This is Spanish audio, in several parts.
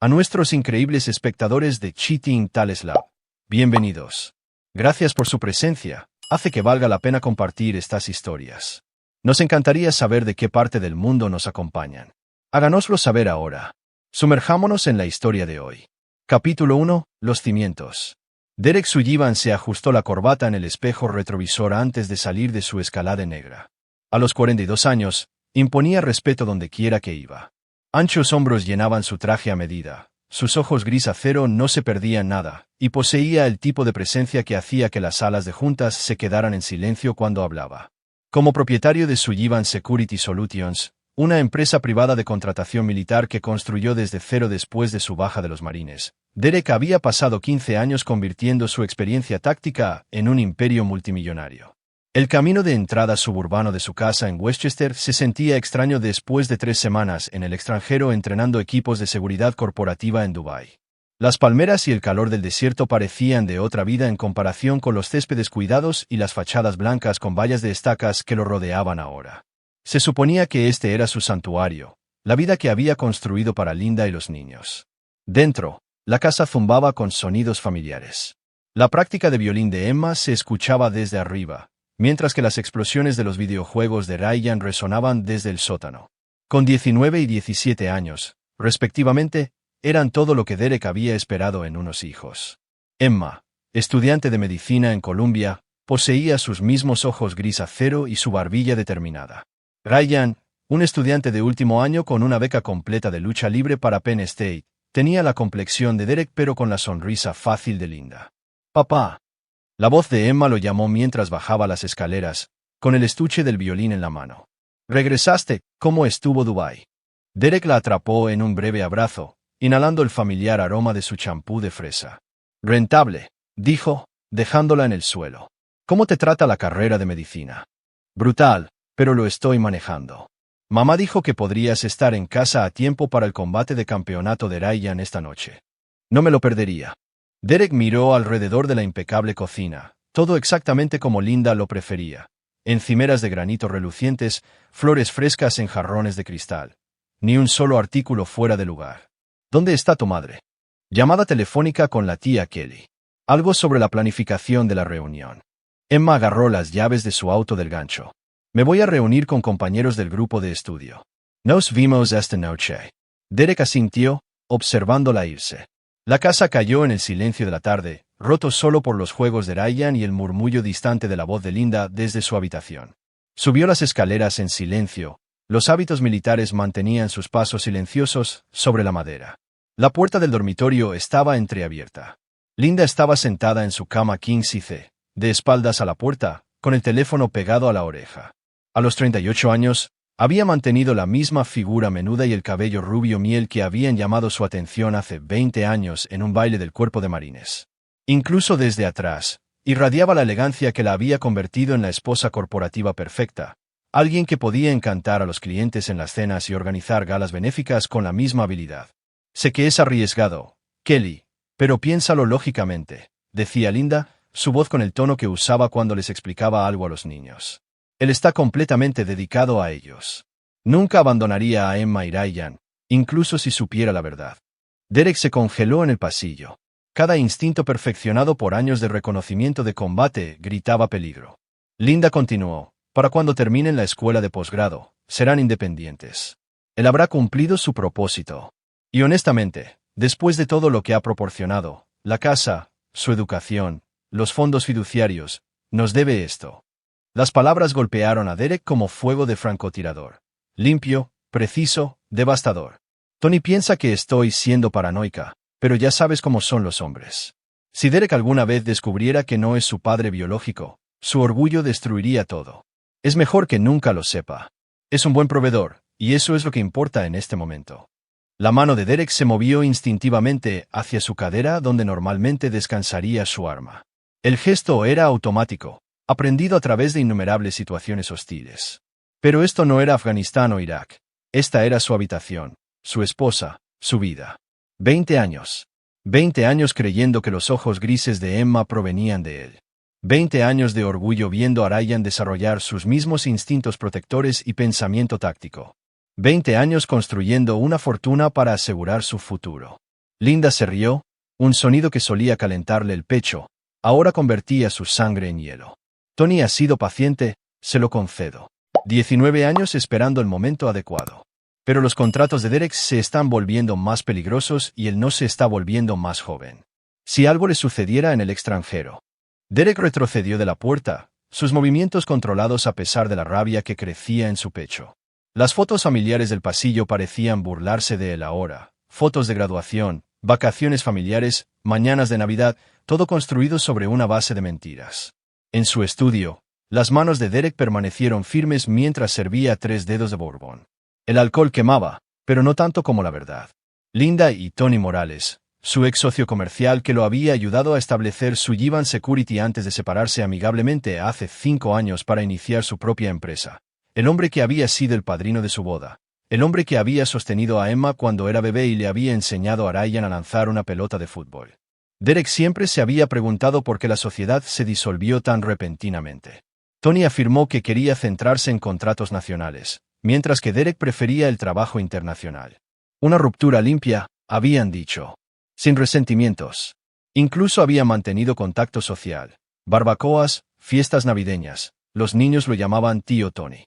A nuestros increíbles espectadores de Cheating Tales Lab, bienvenidos. Gracias por su presencia, hace que valga la pena compartir estas historias. Nos encantaría saber de qué parte del mundo nos acompañan. Háganoslo saber ahora. Sumerjámonos en la historia de hoy. Capítulo 1. Los cimientos. Derek Sullivan se ajustó la corbata en el espejo retrovisor antes de salir de su escalade negra. A los 42 años, imponía respeto donde quiera que iba. Anchos hombros llenaban su traje a medida, sus ojos gris acero no se perdían nada, y poseía el tipo de presencia que hacía que las salas de juntas se quedaran en silencio cuando hablaba. Como propietario de Sullivan Security Solutions, una empresa privada de contratación militar que construyó desde cero después de su baja de los Marines, Derek había pasado 15 años convirtiendo su experiencia táctica en un imperio multimillonario. El camino de entrada suburbano de su casa en Westchester se sentía extraño después de 3 semanas en el extranjero entrenando equipos de seguridad corporativa en Dubái. Las palmeras y el calor del desierto parecían de otra vida en comparación con los céspedes cuidados y las fachadas blancas con vallas de estacas que lo rodeaban ahora. Se suponía que este era su santuario, la vida que había construido para Linda y los niños. Dentro, la casa zumbaba con sonidos familiares. La práctica de violín de Emma se escuchaba desde arriba, mientras que las explosiones de los videojuegos de Ryan resonaban desde el sótano. Con 19 y 17 años, respectivamente, eran todo lo que Derek había esperado en unos hijos. Emma, estudiante de medicina en Columbia, poseía sus mismos ojos gris acero y su barbilla determinada. Ryan, un estudiante de último año con una beca completa de lucha libre para Penn State, tenía la complexión de Derek pero con la sonrisa fácil de Linda. «Papá». La voz de Emma lo llamó mientras bajaba las escaleras, con el estuche del violín en la mano. «¿Regresaste? ¿Cómo estuvo Dubái?» Derek la atrapó en un breve abrazo, inhalando el familiar aroma de su champú de fresa. «Rentable», dijo, dejándola en el suelo. «¿Cómo te trata la carrera de medicina?» «Brutal, pero lo estoy manejando. Mamá dijo que podrías estar en casa a tiempo para el combate de campeonato de Ryan esta noche. No me lo perdería». Derek miró alrededor de la impecable cocina, todo exactamente como Linda lo prefería. Encimeras de granito relucientes, flores frescas en jarrones de cristal. Ni un solo artículo fuera de lugar. «¿Dónde está tu madre?» Llamada telefónica con la tía Kelly. Algo sobre la planificación de la reunión. Emma agarró las llaves de su auto del gancho. «Me voy a reunir con compañeros del grupo de estudio. Nos vimos esta noche». Derek asintió, observándola irse. La casa cayó en el silencio de la tarde, roto solo por los juegos de Ryan y el murmullo distante de la voz de Linda desde su habitación. Subió las escaleras en silencio. Los hábitos militares mantenían sus pasos silenciosos sobre la madera. La puerta del dormitorio estaba entreabierta. Linda estaba sentada en su cama king size, de espaldas a la puerta, con el teléfono pegado a la oreja. A los 38 años, había mantenido la misma figura menuda y el cabello rubio miel que habían llamado su atención hace 20 años en un baile del cuerpo de marines. Incluso desde atrás, irradiaba la elegancia que la había convertido en la esposa corporativa perfecta, alguien que podía encantar a los clientes en las cenas y organizar galas benéficas con la misma habilidad. «Sé que es arriesgado, Kelly, pero piénsalo lógicamente», decía Linda, su voz con el tono que usaba cuando les explicaba algo a los niños. «Él está completamente dedicado a ellos. Nunca abandonaría a Emma y Ryan, incluso si supiera la verdad». Derek se congeló en el pasillo. Cada instinto perfeccionado por años de reconocimiento de combate gritaba peligro. Linda continuó: «Para cuando terminen la escuela de posgrado, serán independientes. Él habrá cumplido su propósito. Y honestamente, después de todo lo que ha proporcionado, la casa, su educación, los fondos fiduciarios, nos debe esto». Las palabras golpearon a Derek como fuego de francotirador. Limpio, preciso, devastador. «Tony piensa que estoy siendo paranoica, pero ya sabes cómo son los hombres». Si Derek alguna vez descubriera que no es su padre biológico, su orgullo destruiría todo. Es mejor que nunca lo sepa. Es un buen proveedor, y eso es lo que importa en este momento. La mano de Derek se movió instintivamente hacia su cadera donde normalmente descansaría su arma. El gesto era automático, aprendido a través de innumerables situaciones hostiles. Pero esto no era Afganistán o Irak. Esta era su habitación, su esposa, su vida. 20 años. 20 años creyendo que los ojos grises de Emma provenían de él. 20 años de orgullo viendo a Ryan desarrollar sus mismos instintos protectores y pensamiento táctico. 20 años construyendo una fortuna para asegurar su futuro. Linda se rió, un sonido que solía calentarle el pecho, ahora convertía su sangre en hielo. Tony ha sido paciente, se lo concedo. 19 años esperando el momento adecuado. Pero los contratos de Derek se están volviendo más peligrosos y él no se está volviendo más joven. Si algo le sucediera en el extranjero. Derek retrocedió de la puerta, sus movimientos controlados a pesar de la rabia que crecía en su pecho. Las fotos familiares del pasillo parecían burlarse de él ahora. Fotos de graduación, vacaciones familiares, mañanas de Navidad, todo construido sobre una base de mentiras. En su estudio, las manos de Derek permanecieron firmes mientras servía 3 dedos de bourbon. El alcohol quemaba, pero no tanto como la verdad. Linda y Tony Morales, su ex socio comercial que lo había ayudado a establecer Sullivan Security antes de separarse amigablemente hace 5 años para iniciar su propia empresa. El hombre que había sido el padrino de su boda. El hombre que había sostenido a Emma cuando era bebé y le había enseñado a Ryan a lanzar una pelota de fútbol. Derek siempre se había preguntado por qué la sociedad se disolvió tan repentinamente. Tony afirmó que quería centrarse en contratos nacionales, mientras que Derek prefería el trabajo internacional. Una ruptura limpia, habían dicho. Sin resentimientos. Incluso había mantenido contacto social. Barbacoas, fiestas navideñas. Los niños lo llamaban tío Tony.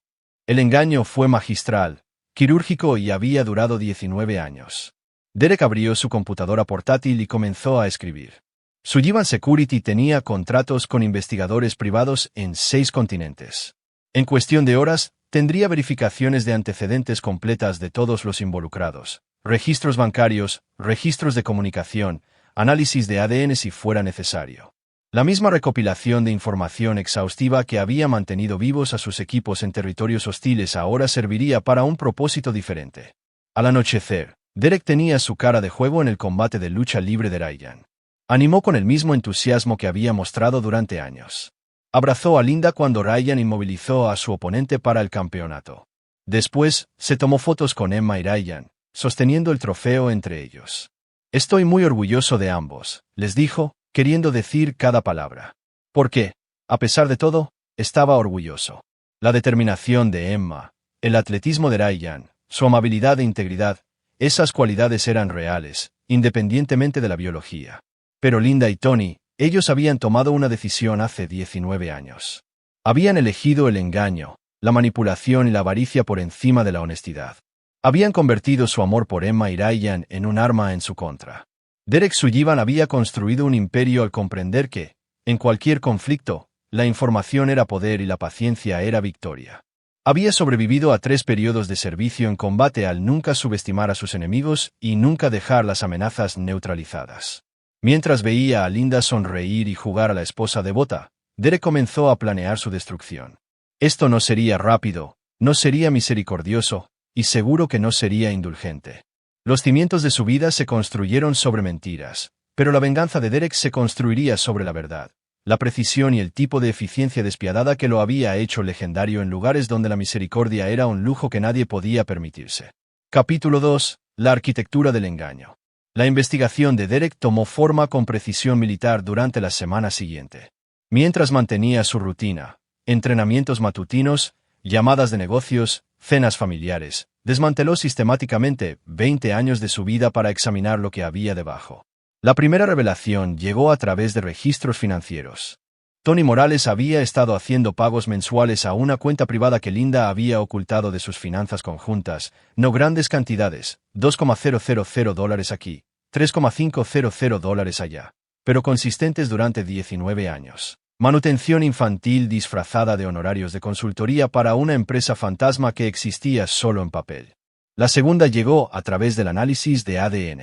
El engaño fue magistral, quirúrgico y había durado 19 años. Derek abrió su computadora portátil y comenzó a escribir. Sullivan Security tenía contratos con investigadores privados en 6 continentes. En cuestión de horas, tendría verificaciones de antecedentes completas de todos los involucrados, registros bancarios, registros de comunicación, análisis de ADN si fuera necesario. La misma recopilación de información exhaustiva que había mantenido vivos a sus equipos en territorios hostiles ahora serviría para un propósito diferente. Al anochecer, Derek tenía su cara de juego en el combate de lucha libre de Ryan. Animó con el mismo entusiasmo que había mostrado durante años. Abrazó a Linda cuando Ryan inmovilizó a su oponente para el campeonato. Después, se tomó fotos con Emma y Ryan, sosteniendo el trofeo entre ellos. Estoy muy orgulloso de ambos, les dijo, queriendo decir cada palabra. Porque, a pesar de todo, estaba orgulloso. La determinación de Emma, el atletismo de Ryan, su amabilidad e integridad, esas cualidades eran reales, independientemente de la biología. Pero Linda y Tony, ellos habían tomado una decisión hace 19 años. Habían elegido el engaño, la manipulación y la avaricia por encima de la honestidad. Habían convertido su amor por Emma y Ryan en un arma en su contra. Derek Sullivan había construido un imperio al comprender que, en cualquier conflicto, la información era poder y la paciencia era victoria. Había sobrevivido a 3 periodos de servicio en combate al nunca subestimar a sus enemigos y nunca dejar las amenazas neutralizadas. Mientras veía a Linda sonreír y jugar a la esposa devota, Derek comenzó a planear su destrucción. Esto no sería rápido, no sería misericordioso, y seguro que no sería indulgente. Los cimientos de su vida se construyeron sobre mentiras, pero la venganza de Derek se construiría sobre la verdad, la precisión y el tipo de eficiencia despiadada que lo había hecho legendario en lugares donde la misericordia era un lujo que nadie podía permitirse. Capítulo 2. La arquitectura del engaño. La investigación de Derek tomó forma con precisión militar durante la semana siguiente. Mientras mantenía su rutina, entrenamientos matutinos, llamadas de negocios, cenas familiares, desmanteló sistemáticamente 20 años de su vida para examinar lo que había debajo. La primera revelación llegó a través de registros financieros. Tony Morales había estado haciendo pagos mensuales a una cuenta privada que Linda había ocultado de sus finanzas conjuntas, no grandes cantidades, $2,000 aquí, $3,500 allá, pero consistentes durante 19 años. Manutención infantil disfrazada de honorarios de consultoría para una empresa fantasma que existía solo en papel. La segunda llegó a través del análisis de ADN.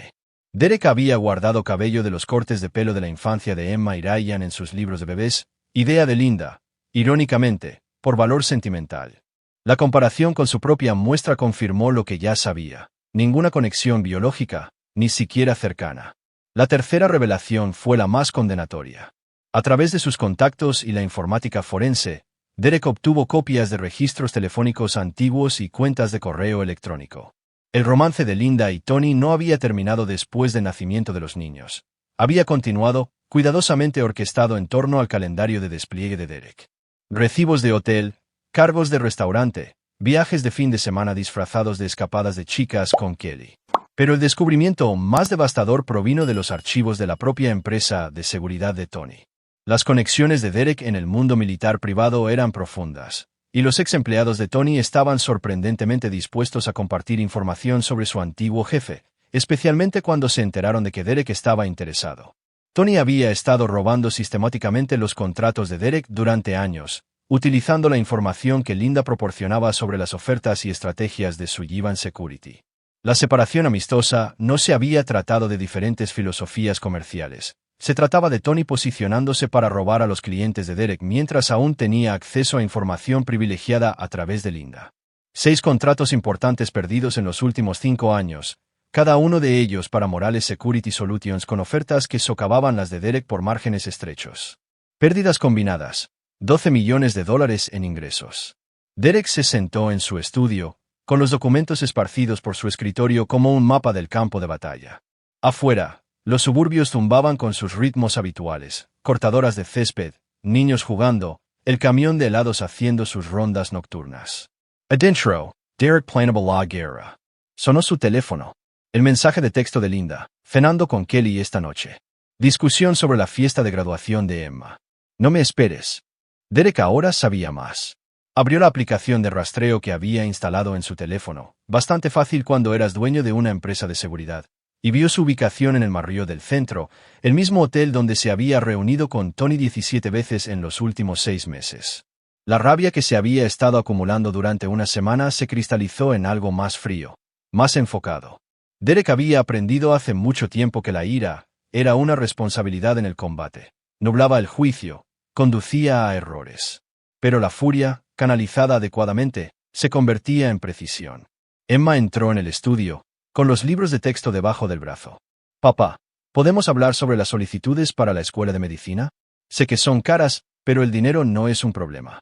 Derek había guardado cabello de los cortes de pelo de la infancia de Emma y Ryan en sus libros de bebés, idea de Linda, irónicamente, por valor sentimental. La comparación con su propia muestra confirmó lo que ya sabía. Ninguna conexión biológica, ni siquiera cercana. La tercera revelación fue la más condenatoria. A través de sus contactos y la informática forense, Derek obtuvo copias de registros telefónicos antiguos y cuentas de correo electrónico. El romance de Linda y Tony no había terminado después del nacimiento de los niños. Había continuado, cuidadosamente orquestado en torno al calendario de despliegue de Derek. Recibos de hotel, cargos de restaurante, viajes de fin de semana disfrazados de escapadas de chicas con Kelly. Pero el descubrimiento más devastador provino de los archivos de la propia empresa de seguridad de Tony. Las conexiones de Derek en el mundo militar privado eran profundas, y los ex empleados de Tony estaban sorprendentemente dispuestos a compartir información sobre su antiguo jefe, especialmente cuando se enteraron de que Derek estaba interesado. Tony había estado robando sistemáticamente los contratos de Derek durante años, utilizando la información que Linda proporcionaba sobre las ofertas y estrategias de Sullivan Security. La separación amistosa no se había tratado de diferentes filosofías comerciales. Se trataba de Tony posicionándose para robar a los clientes de Derek mientras aún tenía acceso a información privilegiada a través de Linda. 6 contratos importantes perdidos en los últimos 5 años, cada uno de ellos para Morales Security Solutions con ofertas que socavaban las de Derek por márgenes estrechos. Pérdidas combinadas, $12 millones en ingresos. Derek se sentó en su estudio, con los documentos esparcidos por su escritorio como un mapa del campo de batalla. Afuera, los suburbios zumbaban con sus ritmos habituales, cortadoras de césped, niños jugando, el camión de helados haciendo sus rondas nocturnas. Adentro, Derek planeaba la guerra. Sonó su teléfono. El mensaje de texto de Linda, cenando con Kelly esta noche. Discusión sobre la fiesta de graduación de Emma. No me esperes. Derek ahora sabía más. Abrió la aplicación de rastreo que había instalado en su teléfono, bastante fácil cuando eras dueño de una empresa de seguridad, y vio su ubicación en el Marriott del centro, el mismo hotel donde se había reunido con Tony 17 veces en los últimos 6 meses. La rabia que se había estado acumulando durante una semana se cristalizó en algo más frío, más enfocado. Derek había aprendido hace mucho tiempo que la ira era una responsabilidad en el combate. Nublaba el juicio, conducía a errores. Pero la furia, canalizada adecuadamente, se convertía en precisión. Emma entró en el estudio, con los libros de texto debajo del brazo. Papá, ¿podemos hablar sobre las solicitudes para la escuela de medicina? Sé que son caras, pero el dinero no es un problema.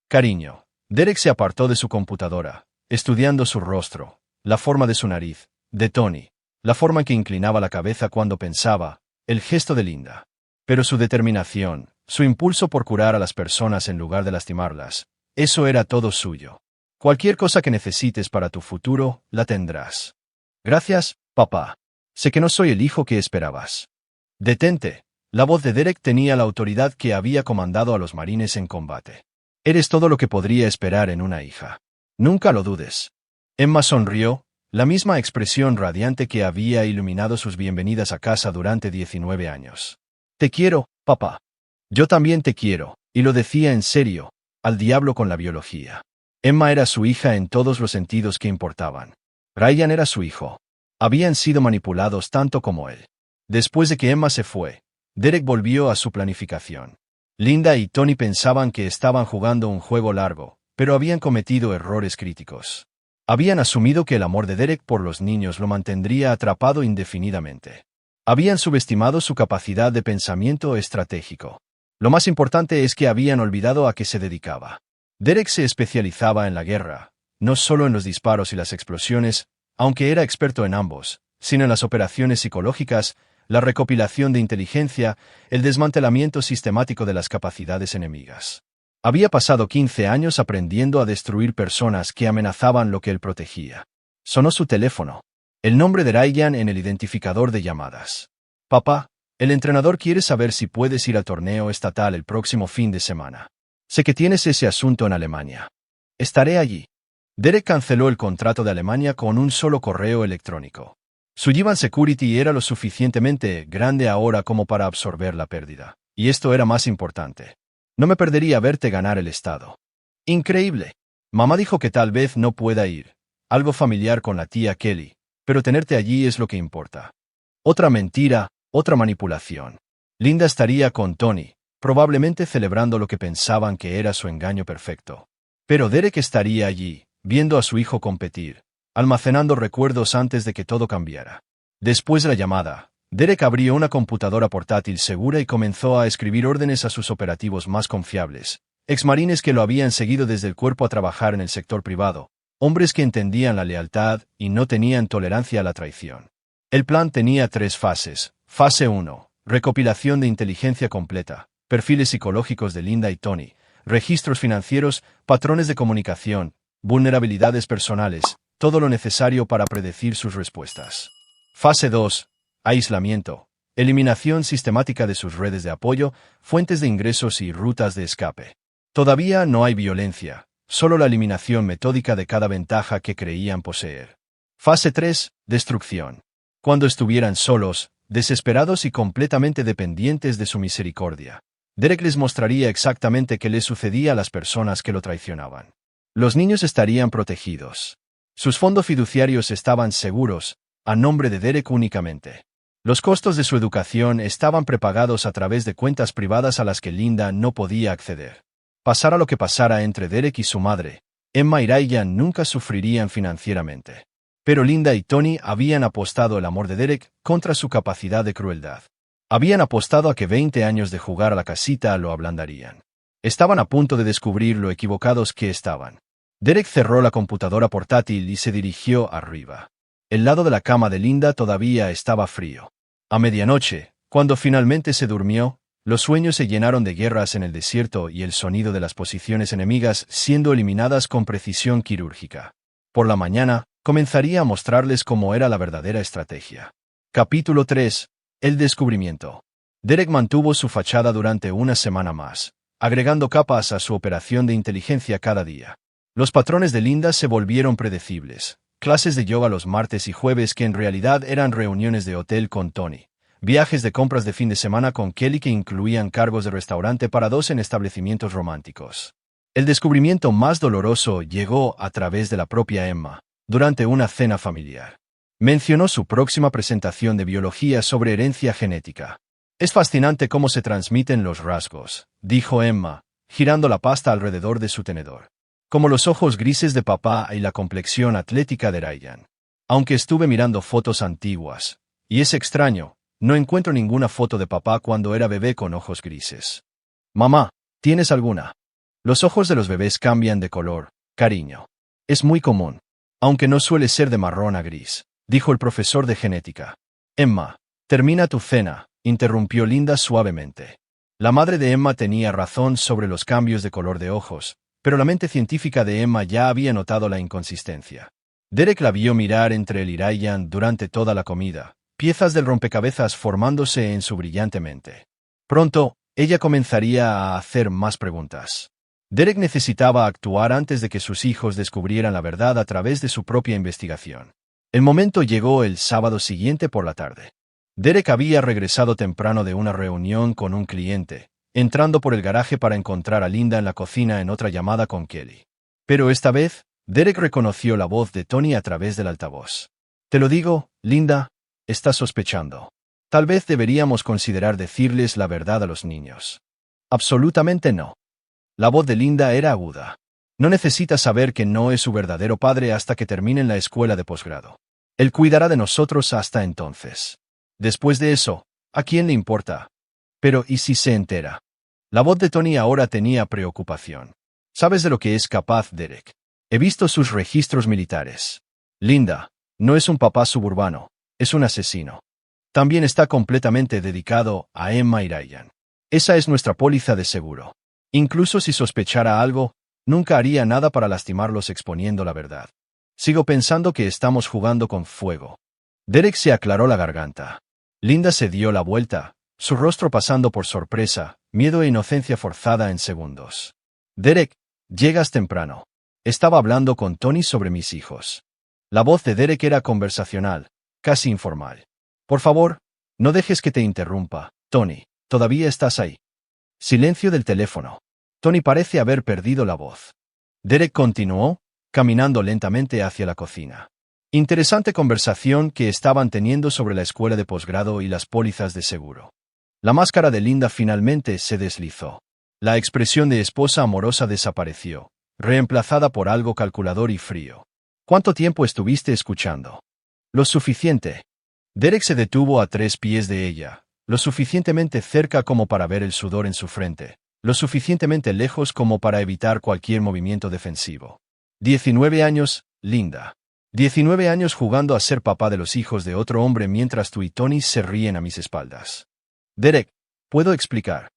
Cariño. Derek se apartó de su computadora, estudiando su rostro, la forma de su nariz, de Tony, la forma en que inclinaba la cabeza cuando pensaba, el gesto de Linda. Pero su determinación, su impulso por curar a las personas en lugar de lastimarlas, eso era todo suyo. Cualquier cosa que necesites para tu futuro, la tendrás. Gracias, papá. Sé que no soy el hijo que esperabas. Detente. La voz de Derek tenía la autoridad que había comandado a los marines en combate. Eres todo lo que podría esperar en una hija. Nunca lo dudes. Emma sonrió, la misma expresión radiante que había iluminado sus bienvenidas a casa durante 19 años. Te quiero, papá. Yo también te quiero, y lo decía en serio, al diablo con la biología. Emma era su hija en todos los sentidos que importaban. Ryan era su hijo. Habían sido manipulados tanto como él. Después de que Emma se fue, Derek volvió a su planificación. Linda y Tony pensaban que estaban jugando un juego largo, pero habían cometido errores críticos. Habían asumido que el amor de Derek por los niños lo mantendría atrapado indefinidamente. Habían subestimado su capacidad de pensamiento estratégico. Lo más importante es que habían olvidado a qué se dedicaba. Derek se especializaba en la guerra, no solo en los disparos y las explosiones, aunque era experto en ambos, sino en las operaciones psicológicas, la recopilación de inteligencia, el desmantelamiento sistemático de las capacidades enemigas. Había pasado 15 años aprendiendo a destruir personas que amenazaban lo que él protegía. Sonó su teléfono. El nombre de Ryan en el identificador de llamadas. Papá, el entrenador quiere saber si puedes ir al torneo estatal el próximo fin de semana. Sé que tienes ese asunto en Alemania. Estaré allí. Derek canceló el contrato de Alemania con un solo correo electrónico. Sullivan Security era lo suficientemente grande ahora como para absorber la pérdida. Y esto era más importante. No me perdería verte ganar el estado. Increíble. Mamá dijo que tal vez no pueda ir. Algo familiar con la tía Kelly. Pero tenerte allí es lo que importa. Otra mentira, otra manipulación. Linda estaría con Tony, probablemente celebrando lo que pensaban que era su engaño perfecto. Pero Derek estaría allí, viendo a su hijo competir, almacenando recuerdos antes de que todo cambiara. Después de la llamada, Derek abrió una computadora portátil segura y comenzó a escribir órdenes a sus operativos más confiables, exmarines que lo habían seguido desde el cuerpo a trabajar en el sector privado, hombres que entendían la lealtad y no tenían tolerancia a la traición. El plan tenía 3 fases. Fase 1. Recopilación de inteligencia completa, perfiles psicológicos de Linda y Tony, registros financieros, patrones de comunicación, vulnerabilidades personales, todo lo necesario para predecir sus respuestas. Fase 2. Aislamiento. Eliminación sistemática de sus redes de apoyo, fuentes de ingresos y rutas de escape. Todavía no hay violencia, solo la eliminación metódica de cada ventaja que creían poseer. Fase 3. Destrucción. Cuando estuvieran solos, desesperados y completamente dependientes de su misericordia, Derek les mostraría exactamente qué les sucedía a las personas que lo traicionaban. Los niños estarían protegidos. Sus fondos fiduciarios estaban seguros, a nombre de Derek únicamente. Los costos de su educación estaban prepagados a través de cuentas privadas a las que Linda no podía acceder. Pasara lo que pasara entre Derek y su madre, Emma y Ryan nunca sufrirían financieramente. Pero Linda y Tony habían apostado el amor de Derek contra su capacidad de crueldad. Habían apostado a que 20 años de jugar a la casita lo ablandarían. Estaban a punto de descubrir lo equivocados que estaban. Derek cerró la computadora portátil y se dirigió arriba. El lado de la cama de Linda todavía estaba frío. A medianoche, cuando finalmente se durmió, los sueños se llenaron de guerras en el desierto y el sonido de las posiciones enemigas siendo eliminadas con precisión quirúrgica. Por la mañana, comenzaría a mostrarles cómo era la verdadera estrategia. Capítulo 3. El descubrimiento. Derek mantuvo su fachada durante una semana más, agregando capas a su operación de inteligencia cada día. Los patrones de Linda se volvieron predecibles. Clases de yoga los martes y jueves que en realidad eran reuniones de hotel con Tony. Viajes de compras de fin de semana con Kelly que incluían cargos de restaurante para dos en establecimientos románticos. El descubrimiento más doloroso llegó a través de la propia Emma, durante una cena familiar. Mencionó su próxima presentación de biología sobre herencia genética. Es fascinante cómo se transmiten los rasgos, dijo Emma, girando la pasta alrededor de su tenedor. Como los ojos grises de papá y la complexión atlética de Ryan. Aunque estuve mirando fotos antiguas, y es extraño, no encuentro ninguna foto de papá cuando era bebé con ojos grises. Mamá, ¿tienes alguna? Los ojos de los bebés cambian de color, cariño. Es muy común, aunque no suele ser de marrón a gris, dijo el profesor de genética. Emma, termina tu cena, interrumpió Linda suavemente. La madre de Emma tenía razón sobre los cambios de color de ojos, pero la mente científica de Emma ya había notado la inconsistencia. Derek la vio mirar entre él y Ryan durante toda la comida, piezas del rompecabezas formándose en su brillante mente. Pronto, ella comenzaría a hacer más preguntas. Derek necesitaba actuar antes de que sus hijos descubrieran la verdad a través de su propia investigación. El momento llegó el sábado siguiente por la tarde. Derek había regresado temprano de una reunión con un cliente, entrando por el garaje para encontrar a Linda en la cocina en otra llamada con Kelly. Pero esta vez, Derek reconoció la voz de Tony a través del altavoz. Te lo digo, Linda, estás sospechando. Tal vez deberíamos considerar decirles la verdad a los niños. Absolutamente no. La voz de Linda era aguda. No necesita saber que no es su verdadero padre hasta que terminen la escuela de posgrado. Él cuidará de nosotros hasta entonces. Después de eso, ¿a quién le importa? Pero ¿y si se entera? La voz de Tony ahora tenía preocupación. ¿Sabes de lo que es capaz Derek? He visto sus registros militares. Linda, no es un papá suburbano, es un asesino. También está completamente dedicado a Emma y Ryan. Esa es nuestra póliza de seguro. Incluso si sospechara algo, nunca haría nada para lastimarlos exponiendo la verdad. Sigo pensando que estamos jugando con fuego. Derek se aclaró la garganta. Linda se dio la vuelta, su rostro pasando por sorpresa, miedo e inocencia forzada en segundos. Derek, llegas temprano. Estaba hablando con Tony sobre mis hijos. La voz de Derek era conversacional, casi informal. Por favor, no dejes que te interrumpa, Tony. ¿Todavía estás ahí? Silencio del teléfono. Tony parece haber perdido la voz. Derek continuó, caminando lentamente hacia la cocina. Interesante conversación que estaban teniendo sobre la escuela de posgrado y las pólizas de seguro. La máscara de Linda finalmente se deslizó. La expresión de esposa amorosa desapareció, reemplazada por algo calculador y frío. ¿Cuánto tiempo estuviste escuchando? Lo suficiente. Derek se detuvo a 3 pies de ella, lo suficientemente cerca como para ver el sudor en su frente, lo suficientemente lejos como para evitar cualquier movimiento defensivo. 19 años, Linda. 19 años jugando a ser papá de los hijos de otro hombre mientras tú y Tony se ríen a mis espaldas. Derek, ¿puedo explicar?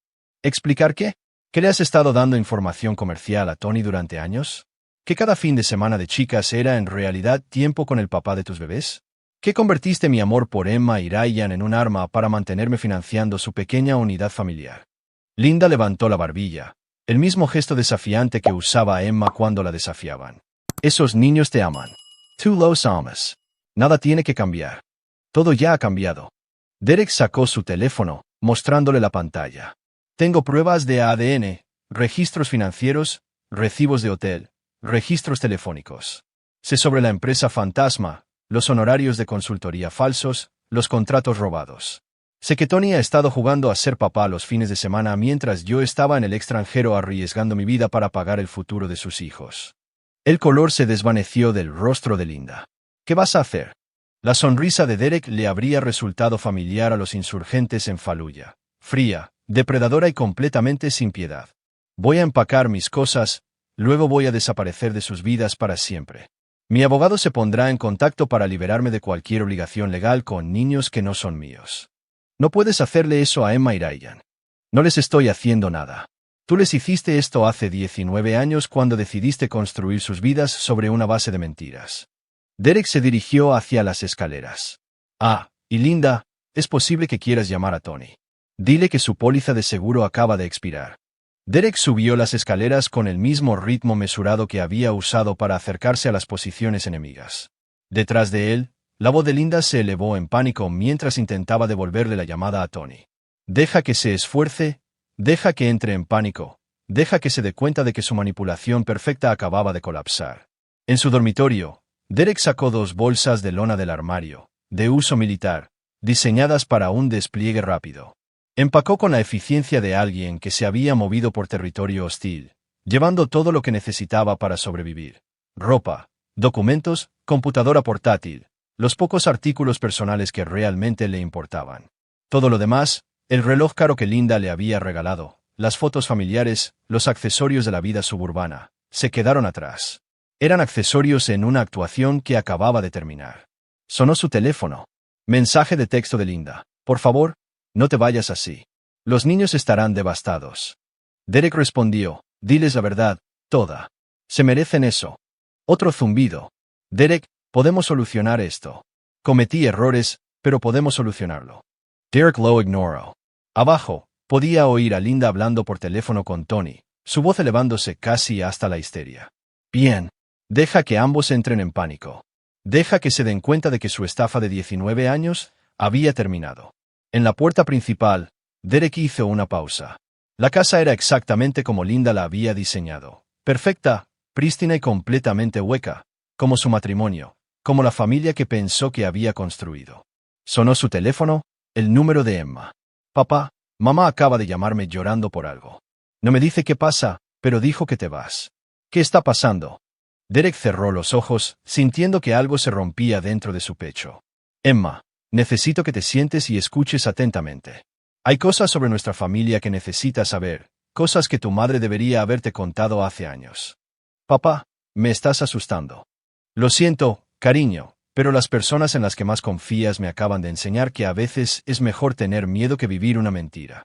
¿Explicar qué? ¿Que le has estado dando información comercial a Tony durante años? ¿Que cada fin de semana de chicas era en realidad tiempo con el papá de tus bebés? ¿Qué convertiste mi amor por Emma y Ryan en un arma para mantenerme financiando su pequeña unidad familiar? Linda levantó la barbilla, el mismo gesto desafiante que usaba Emma cuando la desafiaban. Esos niños te aman. Tú los amas. Nada tiene que cambiar. Todo ya ha cambiado. Derek sacó su teléfono, mostrándole la pantalla. Tengo pruebas de ADN, registros financieros, recibos de hotel, registros telefónicos. Sé sobre la empresa fantasma, los honorarios de consultoría falsos, los contratos robados. Sé que Tony ha estado jugando a ser papá los fines de semana mientras yo estaba en el extranjero arriesgando mi vida para pagar el futuro de sus hijos. El color se desvaneció del rostro de Linda. ¿Qué vas a hacer? La sonrisa de Derek le habría resultado familiar a los insurgentes en Fallujah. Fría, depredadora y completamente sin piedad. Voy a empacar mis cosas, luego voy a desaparecer de sus vidas para siempre. Mi abogado se pondrá en contacto para liberarme de cualquier obligación legal con niños que no son míos. No puedes hacerle eso a Emma y Ryan. No les estoy haciendo nada. Tú les hiciste esto hace 19 años cuando decidiste construir sus vidas sobre una base de mentiras. Derek se dirigió hacia las escaleras. Y Linda, es posible que quieras llamar a Tony. Dile que su póliza de seguro acaba de expirar. Derek subió las escaleras con el mismo ritmo mesurado que había usado para acercarse a las posiciones enemigas. Detrás de él, la voz de Linda se elevó en pánico mientras intentaba devolverle la llamada a Tony. Deja que se esfuerce, deja que entre en pánico, deja que se dé cuenta de que su manipulación perfecta acababa de colapsar. En su dormitorio, Derek sacó 2 bolsas de lona del armario, de uso militar, diseñadas para un despliegue rápido. Empacó con la eficiencia de alguien que se había movido por territorio hostil, llevando todo lo que necesitaba para sobrevivir. Ropa, documentos, computadora portátil, los pocos artículos personales que realmente le importaban. Todo lo demás, el reloj caro que Linda le había regalado, las fotos familiares, los accesorios de la vida suburbana, se quedaron atrás. Eran accesorios en una actuación que acababa de terminar. Sonó su teléfono. Mensaje de texto de Linda. Por favor, no te vayas así. Los niños estarán devastados. Derek respondió, diles la verdad, toda. Se merecen eso. Otro zumbido. Derek, podemos solucionar esto. Cometí errores, pero podemos solucionarlo. Derek lo ignoró. Abajo, podía oír a Linda hablando por teléfono con Tony, su voz elevándose casi hasta la histeria. Bien. Deja que ambos entren en pánico. Deja que se den cuenta de que su estafa de 19 años había terminado. En la puerta principal, Derek hizo una pausa. La casa era exactamente como Linda la había diseñado. Perfecta, prístina y completamente hueca, como su matrimonio, como la familia que pensó que había construido. Sonó su teléfono, el número de Emma. Papá, mamá acaba de llamarme llorando por algo. No me dice qué pasa, pero dijo que te vas. ¿Qué está pasando? Derek cerró los ojos, sintiendo que algo se rompía dentro de su pecho. Emma, necesito que te sientes y escuches atentamente. Hay cosas sobre nuestra familia que necesitas saber, cosas que tu madre debería haberte contado hace años. Papá, me estás asustando. Lo siento, cariño, pero las personas en las que más confías me acaban de enseñar que a veces es mejor tener miedo que vivir una mentira.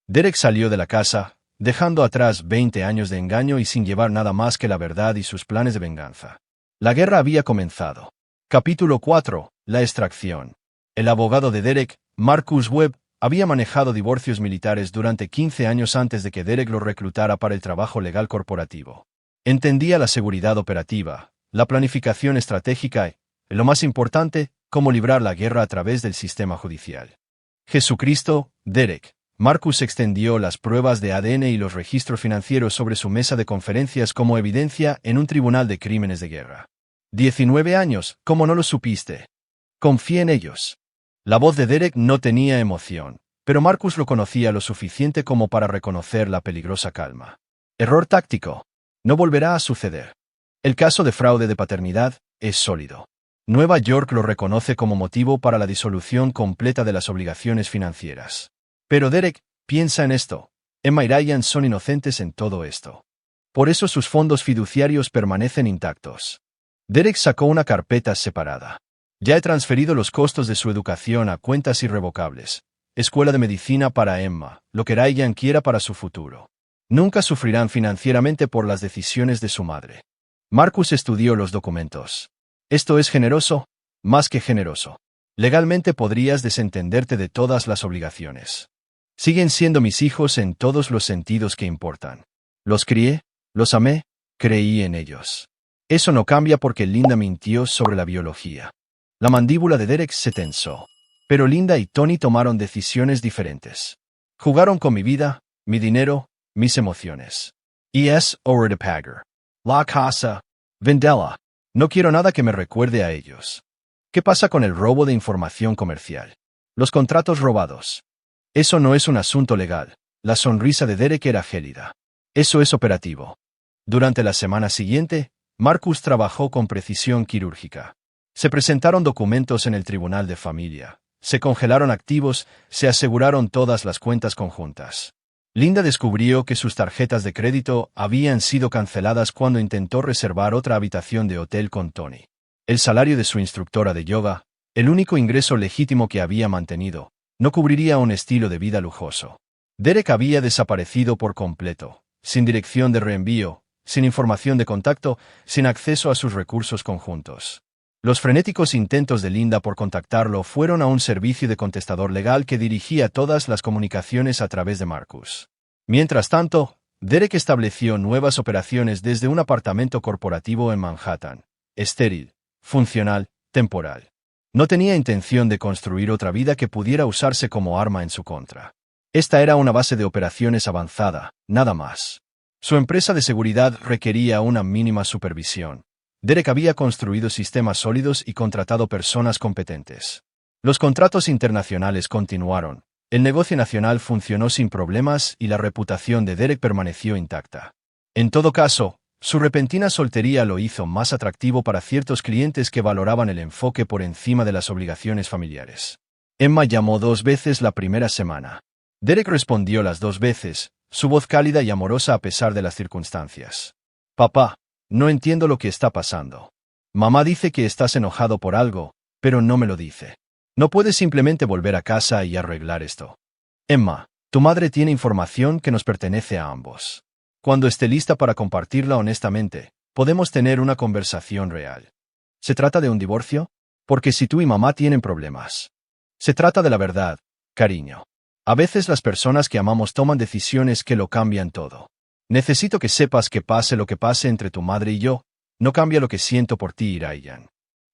Derek salió de la casa, dejando atrás 20 años de engaño y sin llevar nada más que la verdad y sus planes de venganza. La guerra había comenzado. Capítulo 4. La extracción. El abogado de Derek, Marcus Webb, había manejado divorcios militares durante 15 años antes de que Derek lo reclutara para el trabajo legal corporativo. Entendía la seguridad operativa, la planificación estratégica y, lo más importante, cómo librar la guerra a través del sistema judicial. Jesucristo, Derek. Marcus extendió las pruebas de ADN y los registros financieros sobre su mesa de conferencias como evidencia en un tribunal de crímenes de guerra. 19 años, ¿cómo no lo supiste? Confía en ellos. La voz de Derek no tenía emoción, pero Marcus lo conocía lo suficiente como para reconocer la peligrosa calma. Error táctico. No volverá a suceder. El caso de fraude de paternidad es sólido. Nueva York lo reconoce como motivo para la disolución completa de las obligaciones financieras. Pero Derek, piensa en esto. Emma y Ryan son inocentes en todo esto. Por eso sus fondos fiduciarios permanecen intactos. Derek sacó una carpeta separada. Ya he transferido los costos de su educación a cuentas irrevocables. Escuela de medicina para Emma, lo que Ryan quiera para su futuro. Nunca sufrirán financieramente por las decisiones de su madre. Marcus estudió los documentos. ¿Esto es generoso? Más que generoso. Legalmente podrías desentenderte de todas las obligaciones. Siguen siendo mis hijos en todos los sentidos que importan. Los crié, los amé, creí en ellos. Eso no cambia porque Linda mintió sobre la biología. La mandíbula de Derek se tensó. Pero Linda y Tony tomaron decisiones diferentes. Jugaron con mi vida, mi dinero, mis emociones. Y es hora de pagar. La casa. Vendela. No quiero nada que me recuerde a ellos. ¿Qué pasa con el robo de información comercial? Los contratos robados. Eso no es un asunto legal. La sonrisa de Derek era gélida. Eso es operativo. Durante la semana siguiente, Marcus trabajó con precisión quirúrgica. Se presentaron documentos en el Tribunal de Familia. Se congelaron activos, se aseguraron todas las cuentas conjuntas. Linda descubrió que sus tarjetas de crédito habían sido canceladas cuando intentó reservar otra habitación de hotel con Tony. El salario de su instructora de yoga, el único ingreso legítimo que había mantenido, no cubriría un estilo de vida lujoso. Derek había desaparecido por completo, sin dirección de reenvío, sin información de contacto, sin acceso a sus recursos conjuntos. Los frenéticos intentos de Linda por contactarlo fueron a un servicio de contestador legal que dirigía todas las comunicaciones a través de Marcus. Mientras tanto, Derek estableció nuevas operaciones desde un apartamento corporativo en Manhattan, estéril, funcional, temporal. No tenía intención de construir otra vida que pudiera usarse como arma en su contra. Esta era una base de operaciones avanzada, nada más. Su empresa de seguridad requería una mínima supervisión. Derek había construido sistemas sólidos y contratado personas competentes. Los contratos internacionales continuaron, el negocio nacional funcionó sin problemas y la reputación de Derek permaneció intacta. En todo caso, su repentina soltería lo hizo más atractivo para ciertos clientes que valoraban el enfoque por encima de las obligaciones familiares. Emma llamó 2 veces la primera semana. Derek respondió las 2 veces, su voz cálida y amorosa a pesar de las circunstancias. Papá, no entiendo lo que está pasando. Mamá dice que estás enojado por algo, pero no me lo dice. No puedes simplemente volver a casa y arreglar esto. Emma, tu madre tiene información que nos pertenece a ambos. Cuando esté lista para compartirla honestamente, podemos tener una conversación real. ¿Se trata de un divorcio? Porque si tú y mamá tienen problemas. Se trata de la verdad, cariño. A veces las personas que amamos toman decisiones que lo cambian todo. Necesito que sepas que pase lo que pase entre tu madre y yo, no cambia lo que siento por ti, Ryan.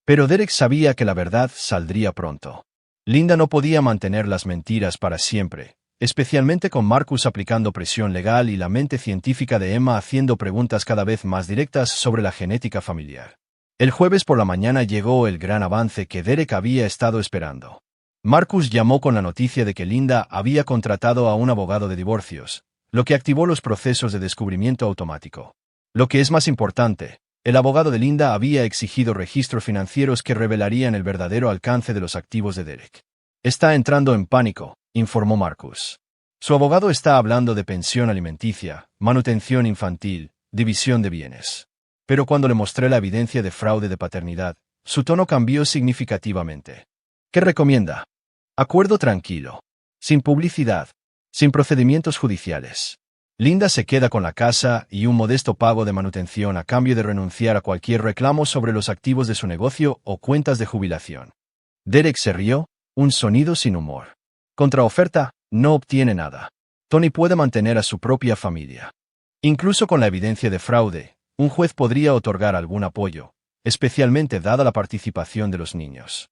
Pero Derek sabía que la verdad saldría pronto. Linda no podía mantener las mentiras para siempre, especialmente con Marcus aplicando presión legal y la mente científica de Emma haciendo preguntas cada vez más directas sobre la genética familiar. El jueves por la mañana llegó el gran avance que Derek había estado esperando. Marcus llamó con la noticia de que Linda había contratado a un abogado de divorcios, lo que activó los procesos de descubrimiento automático. Lo que es más importante, el abogado de Linda había exigido registros financieros que revelarían el verdadero alcance de los activos de Derek. Está entrando en pánico, informó Marcus. Su abogado está hablando de pensión alimenticia, manutención infantil, división de bienes. Pero cuando le mostré la evidencia de fraude de paternidad, su tono cambió significativamente. ¿Qué recomienda? Acuerdo tranquilo. Sin publicidad. Sin procedimientos judiciales. Linda se queda con la casa y un modesto pago de manutención a cambio de renunciar a cualquier reclamo sobre los activos de su negocio o cuentas de jubilación. Derek se rió, un sonido sin humor. Contraoferta, no obtiene nada. Tony puede mantener a su propia familia. Incluso con la evidencia de fraude, un juez podría otorgar algún apoyo, especialmente dada la participación de los niños.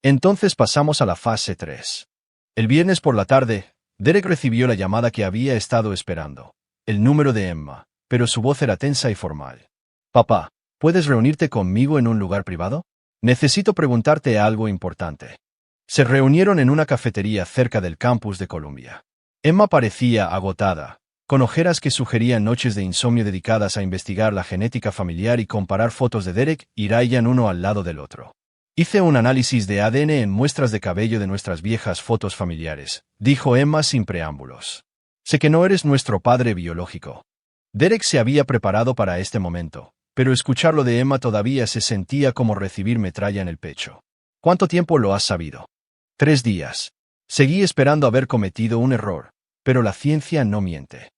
Entonces pasamos a la fase 3. El viernes por la tarde, Derek recibió la llamada que había estado esperando. El número de Emma, pero su voz era tensa y formal. Papá, ¿puedes reunirte conmigo en un lugar privado? Necesito preguntarte algo importante. Se reunieron en una cafetería cerca del campus de Columbia. Emma parecía agotada, con ojeras que sugerían noches de insomnio dedicadas a investigar la genética familiar y comparar fotos de Derek y Ryan uno al lado del otro. Hice un análisis de ADN en muestras de cabello de nuestras viejas fotos familiares, dijo Emma sin preámbulos. Sé que no eres nuestro padre biológico. Derek se había preparado para este momento, pero escucharlo de Emma todavía se sentía como recibir metralla en el pecho. ¿Cuánto tiempo lo has sabido? 3 días. Seguí esperando haber cometido un error, pero la ciencia no miente.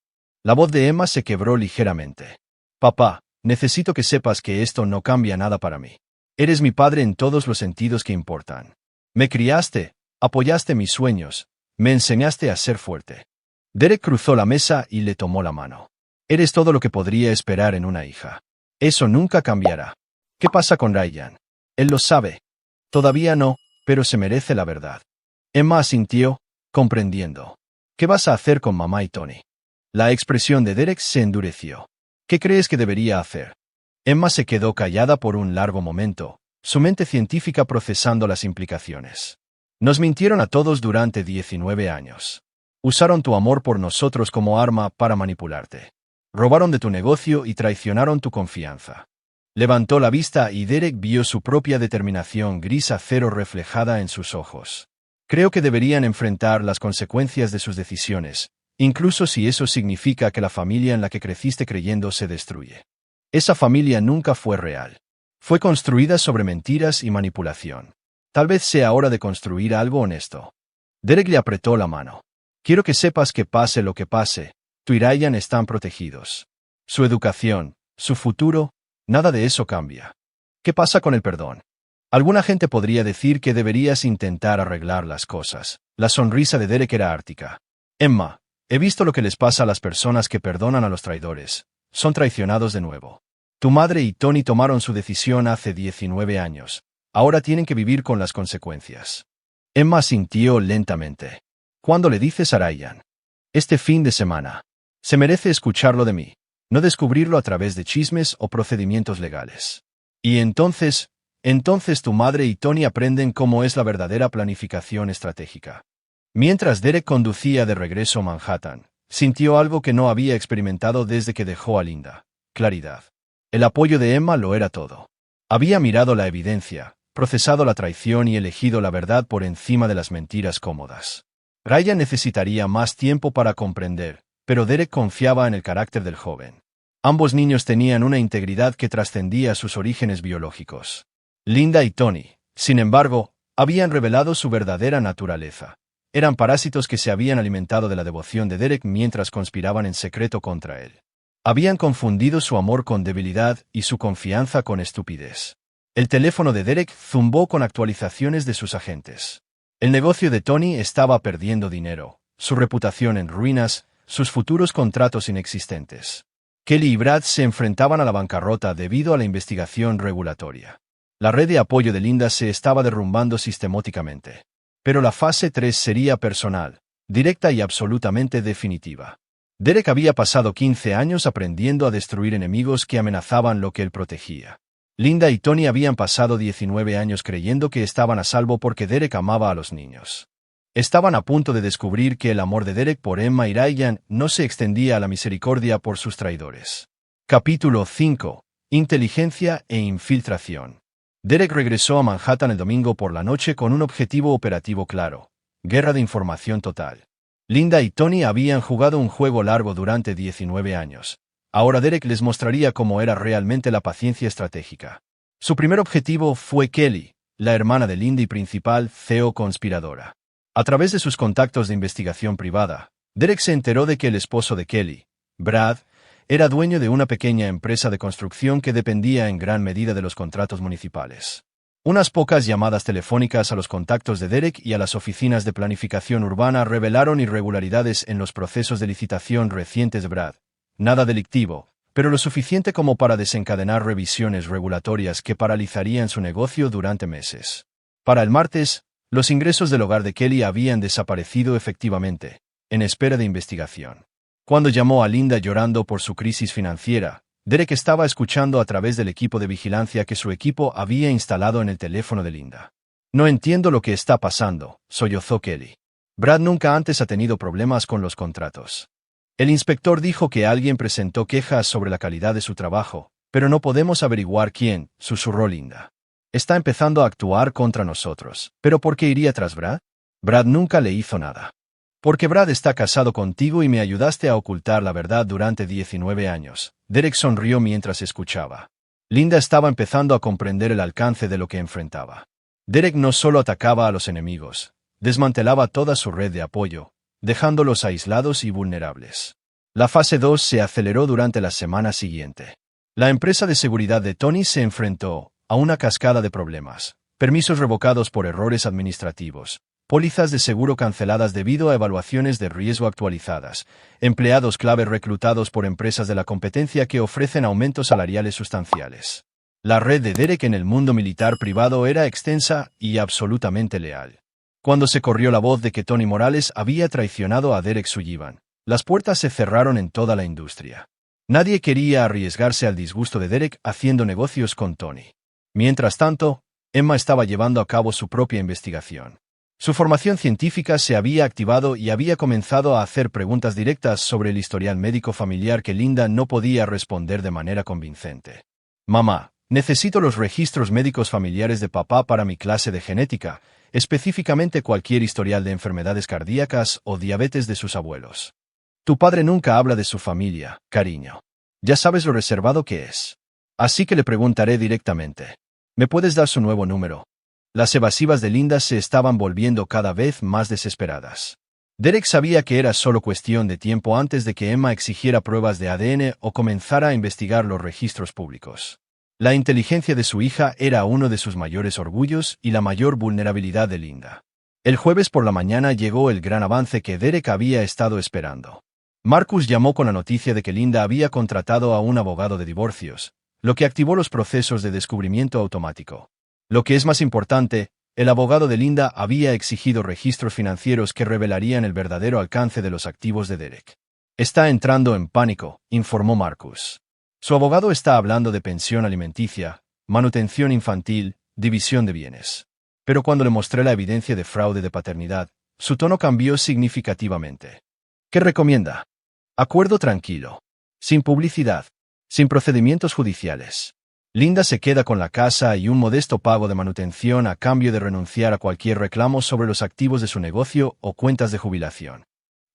La voz de Emma se quebró ligeramente. Papá, necesito que sepas que esto no cambia nada para mí. Eres mi padre en todos los sentidos que importan. Me criaste, apoyaste mis sueños, me enseñaste a ser fuerte. Derek cruzó la mesa y le tomó la mano. Eres todo lo que podría esperar en una hija. Eso nunca cambiará. ¿Qué pasa con Ryan? Él lo sabe. Todavía no, pero se merece la verdad. Emma asintió, comprendiendo. ¿Qué vas a hacer con mamá y Tony? La expresión de Derek se endureció. ¿Qué crees que debería hacer? Emma se quedó callada por un largo momento, su mente científica procesando las implicaciones. Nos mintieron a todos durante 19 años. Usaron tu amor por nosotros como arma para manipularte. Robaron de tu negocio y traicionaron tu confianza. Levantó la vista y Derek vio su propia determinación gris acero reflejada en sus ojos. Creo que deberían enfrentar las consecuencias de sus decisiones, incluso si eso significa que la familia en la que creciste creyendo se destruye. Esa familia nunca fue real. Fue construida sobre mentiras y manipulación. Tal vez sea hora de construir algo honesto. Derek le apretó la mano. Quiero que sepas que pase lo que pase, tú y Ryan están protegidos. Su educación, su futuro, nada de eso cambia. ¿Qué pasa con el perdón? Alguna gente podría decir que deberías intentar arreglar las cosas. La sonrisa de Derek era ártica. Emma, he visto lo que les pasa a las personas que perdonan a los traidores. Son traicionados de nuevo. Tu madre y Tony tomaron su decisión hace 19 años. Ahora tienen que vivir con las consecuencias. Emma sintió lentamente. ¿Cuándo le dices a Ryan? Este fin de semana. Se merece escucharlo de mí, no descubrirlo a través de chismes o procedimientos legales. Y entonces tu madre y Tony aprenden cómo es la verdadera planificación estratégica. Mientras Derek conducía de regreso a Manhattan, sintió algo que no había experimentado desde que dejó a Linda. Claridad. El apoyo de Emma lo era todo. Había mirado la evidencia, procesado la traición y elegido la verdad por encima de las mentiras cómodas. Ryan necesitaría más tiempo para comprender, pero Derek confiaba en el carácter del joven. Ambos niños tenían una integridad que trascendía sus orígenes biológicos. Linda y Tony, sin embargo, habían revelado su verdadera naturaleza. Eran parásitos que se habían alimentado de la devoción de Derek mientras conspiraban en secreto contra él. Habían confundido su amor con debilidad y su confianza con estupidez. El teléfono de Derek zumbó con actualizaciones de sus agentes. El negocio de Tony estaba perdiendo dinero, su reputación en ruinas, sus futuros contratos inexistentes. Kelly y Brad se enfrentaban a la bancarrota debido a la investigación regulatoria. La red de apoyo de Linda se estaba derrumbando sistemáticamente. Pero la fase 3 sería personal, directa y absolutamente definitiva. Derek había pasado 15 años aprendiendo a destruir enemigos que amenazaban lo que él protegía. Linda y Tony habían pasado 19 años creyendo que estaban a salvo porque Derek amaba a los niños. Estaban a punto de descubrir que el amor de Derek por Emma y Ryan no se extendía a la misericordia por sus traidores. Capítulo 5. Inteligencia e infiltración. Derek regresó a Manhattan el domingo por la noche con un objetivo operativo claro: guerra de información total. Linda y Tony habían jugado un juego largo durante 19 años. Ahora Derek les mostraría cómo era realmente la paciencia estratégica. Su primer objetivo fue Kelly, la hermana de Linda y principal CEO conspiradora. A través de sus contactos de investigación privada, Derek se enteró de que el esposo de Kelly, Brad, era dueño de una pequeña empresa de construcción que dependía en gran medida de los contratos municipales. Unas pocas llamadas telefónicas a los contactos de Derek y a las oficinas de planificación urbana revelaron irregularidades en los procesos de licitación recientes de Brad. Nada delictivo, pero lo suficiente como para desencadenar revisiones regulatorias que paralizarían su negocio durante meses. Para el martes, los ingresos del hogar de Kelly habían desaparecido efectivamente, en espera de investigación. Cuando llamó a Linda llorando por su crisis financiera, Derek estaba escuchando a través del equipo de vigilancia que su equipo había instalado en el teléfono de Linda. No entiendo lo que está pasando, sollozó Kelly. Brad nunca antes ha tenido problemas con los contratos. El inspector dijo que alguien presentó quejas sobre la calidad de su trabajo, pero no podemos averiguar quién, susurró Linda. Está empezando a actuar contra nosotros. ¿Pero por qué iría tras Brad? Brad nunca le hizo nada. Porque Brad está casado contigo y me ayudaste a ocultar la verdad durante 19 años. Derek sonrió mientras escuchaba. Linda estaba empezando a comprender el alcance de lo que enfrentaba. Derek no solo atacaba a los enemigos, desmantelaba toda su red de apoyo, dejándolos aislados y vulnerables. La fase 2 se aceleró durante la semana siguiente. La empresa de seguridad de Tony se enfrentó, a una cascada de problemas. Permisos revocados por errores administrativos. Pólizas de seguro canceladas debido a evaluaciones de riesgo actualizadas. Empleados clave reclutados por empresas de la competencia que ofrecen aumentos salariales sustanciales. La red de Derek en el mundo militar privado era extensa y absolutamente leal. Cuando se corrió la voz de que Tony Morales había traicionado a Derek Sullivan, las puertas se cerraron en toda la industria. Nadie quería arriesgarse al disgusto de Derek haciendo negocios con Tony. Mientras tanto, Emma estaba llevando a cabo su propia investigación. Su formación científica se había activado y había comenzado a hacer preguntas directas sobre el historial médico familiar que Linda no podía responder de manera convincente. Mamá, necesito los registros médicos familiares de papá para mi clase de genética, específicamente cualquier historial de enfermedades cardíacas o diabetes de sus abuelos. Tu padre nunca habla de su familia, cariño. Ya sabes lo reservado que es. Así que le preguntaré directamente. ¿Me puedes dar su nuevo número? Las evasivas de Linda se estaban volviendo cada vez más desesperadas. Derek sabía que era solo cuestión de tiempo antes de que Emma exigiera pruebas de ADN o comenzara a investigar los registros públicos. La inteligencia de su hija era uno de sus mayores orgullos y la mayor vulnerabilidad de Linda. El jueves por la mañana llegó el gran avance que Derek había estado esperando. Marcus llamó con la noticia de que Linda había contratado a un abogado de divorcios, lo que activó los procesos de descubrimiento automático. Lo que es más importante, el abogado de Linda había exigido registros financieros que revelarían el verdadero alcance de los activos de Derek. Está entrando en pánico, informó Marcus. Su abogado está hablando de pensión alimenticia, manutención infantil, división de bienes. Pero cuando le mostré la evidencia de fraude de paternidad, su tono cambió significativamente. ¿Qué recomienda? Acuerdo tranquilo. Sin publicidad. Sin procedimientos judiciales. Linda se queda con la casa y un modesto pago de manutención a cambio de renunciar a cualquier reclamo sobre los activos de su negocio o cuentas de jubilación.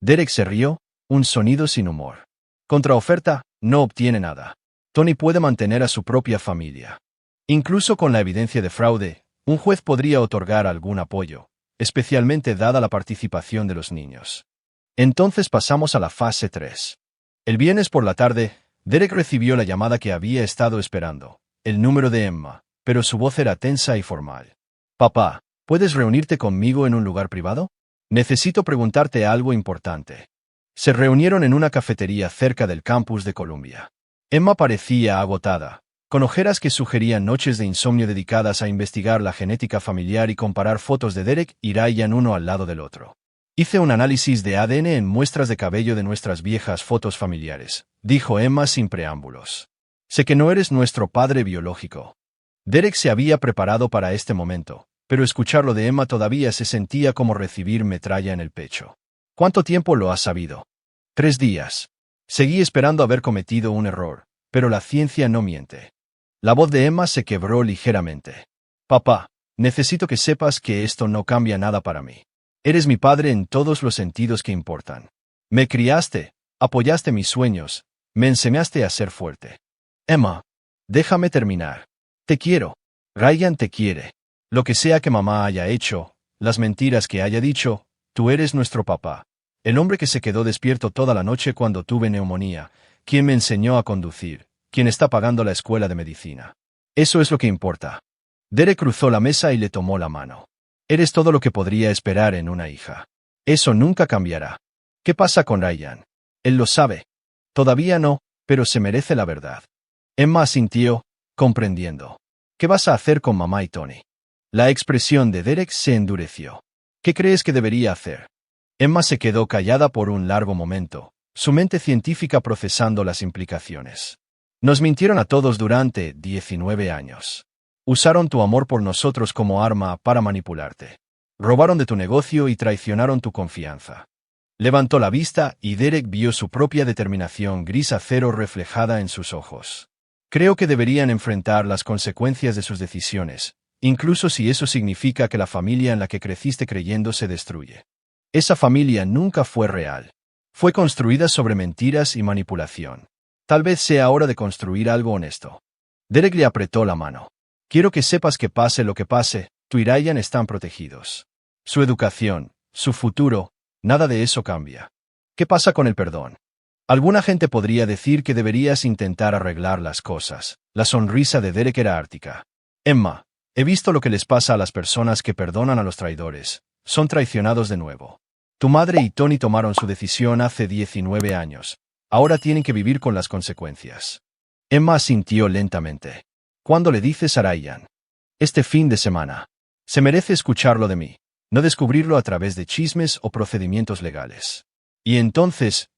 Derek se rió, un sonido sin humor. Contraoferta, no obtiene nada. Tony puede mantener a su propia familia. Incluso con la evidencia de fraude, un juez podría otorgar algún apoyo, especialmente dada la participación de los niños. Entonces pasamos a la fase 3. El viernes por la tarde, Derek recibió la llamada que había estado esperando, el número de Emma, pero su voz era tensa y formal. Papá, ¿puedes reunirte conmigo en un lugar privado? Necesito preguntarte algo importante. Se reunieron en una cafetería cerca del campus de Columbia. Emma parecía agotada, con ojeras que sugerían noches de insomnio dedicadas a investigar la genética familiar y comparar fotos de Derek y Ryan uno al lado del otro. Hice un análisis de ADN en muestras de cabello de nuestras viejas fotos familiares, dijo Emma sin preámbulos. Sé que no eres nuestro padre biológico. Derek se había preparado para este momento, pero escucharlo de Emma todavía se sentía como recibir metralla en el pecho. ¿Cuánto tiempo lo has sabido? 3 días. Seguí esperando haber cometido un error, pero la ciencia no miente. La voz de Emma se quebró ligeramente. Papá, necesito que sepas que esto no cambia nada para mí. Eres mi padre en todos los sentidos que importan. Me criaste, apoyaste mis sueños, me enseñaste a ser fuerte. Emma, déjame terminar. Te quiero. Ryan te quiere. Lo que sea que mamá haya hecho, las mentiras que haya dicho, tú eres nuestro papá. El hombre que se quedó despierto toda la noche cuando tuve neumonía, quien me enseñó a conducir, quien está pagando la escuela de medicina. Eso es lo que importa. Derek cruzó la mesa y le tomó la mano. Eres todo lo que podría esperar en una hija. Eso nunca cambiará. ¿Qué pasa con Ryan? Él lo sabe. Todavía no, pero se merece la verdad. Emma asintió, comprendiendo. ¿Qué vas a hacer con mamá y Tony? La expresión de Derek se endureció. ¿Qué crees que debería hacer? Emma se quedó callada por un largo momento, su mente científica procesando las implicaciones. Nos mintieron a todos durante 19 años. Usaron tu amor por nosotros como arma para manipularte. Robaron de tu negocio y traicionaron tu confianza. Levantó la vista y Derek vio su propia determinación gris acero reflejada en sus ojos. Creo que deberían enfrentar las consecuencias de sus decisiones, incluso si eso significa que la familia en la que creciste creyendo se destruye. Esa familia nunca fue real. Fue construida sobre mentiras y manipulación. Tal vez sea hora de construir algo honesto. Derek le apretó la mano. Quiero que sepas que pase lo que pase, tú y Ryan están protegidos. Su educación, su futuro, nada de eso cambia. ¿Qué pasa con el perdón? Alguna gente podría decir que deberías intentar arreglar las cosas. La sonrisa de Derek era ártica. Emma, he visto lo que les pasa a las personas que perdonan a los traidores. Son traicionados de nuevo. Tu madre y Tony tomaron su decisión hace 19 años. Ahora tienen que vivir con las consecuencias. Emma asintió lentamente. ¿Cuándo le dices a Ryan? Este fin de semana. Se merece escucharlo de mí, no descubrirlo a través de chismes o procedimientos legales. Y entonces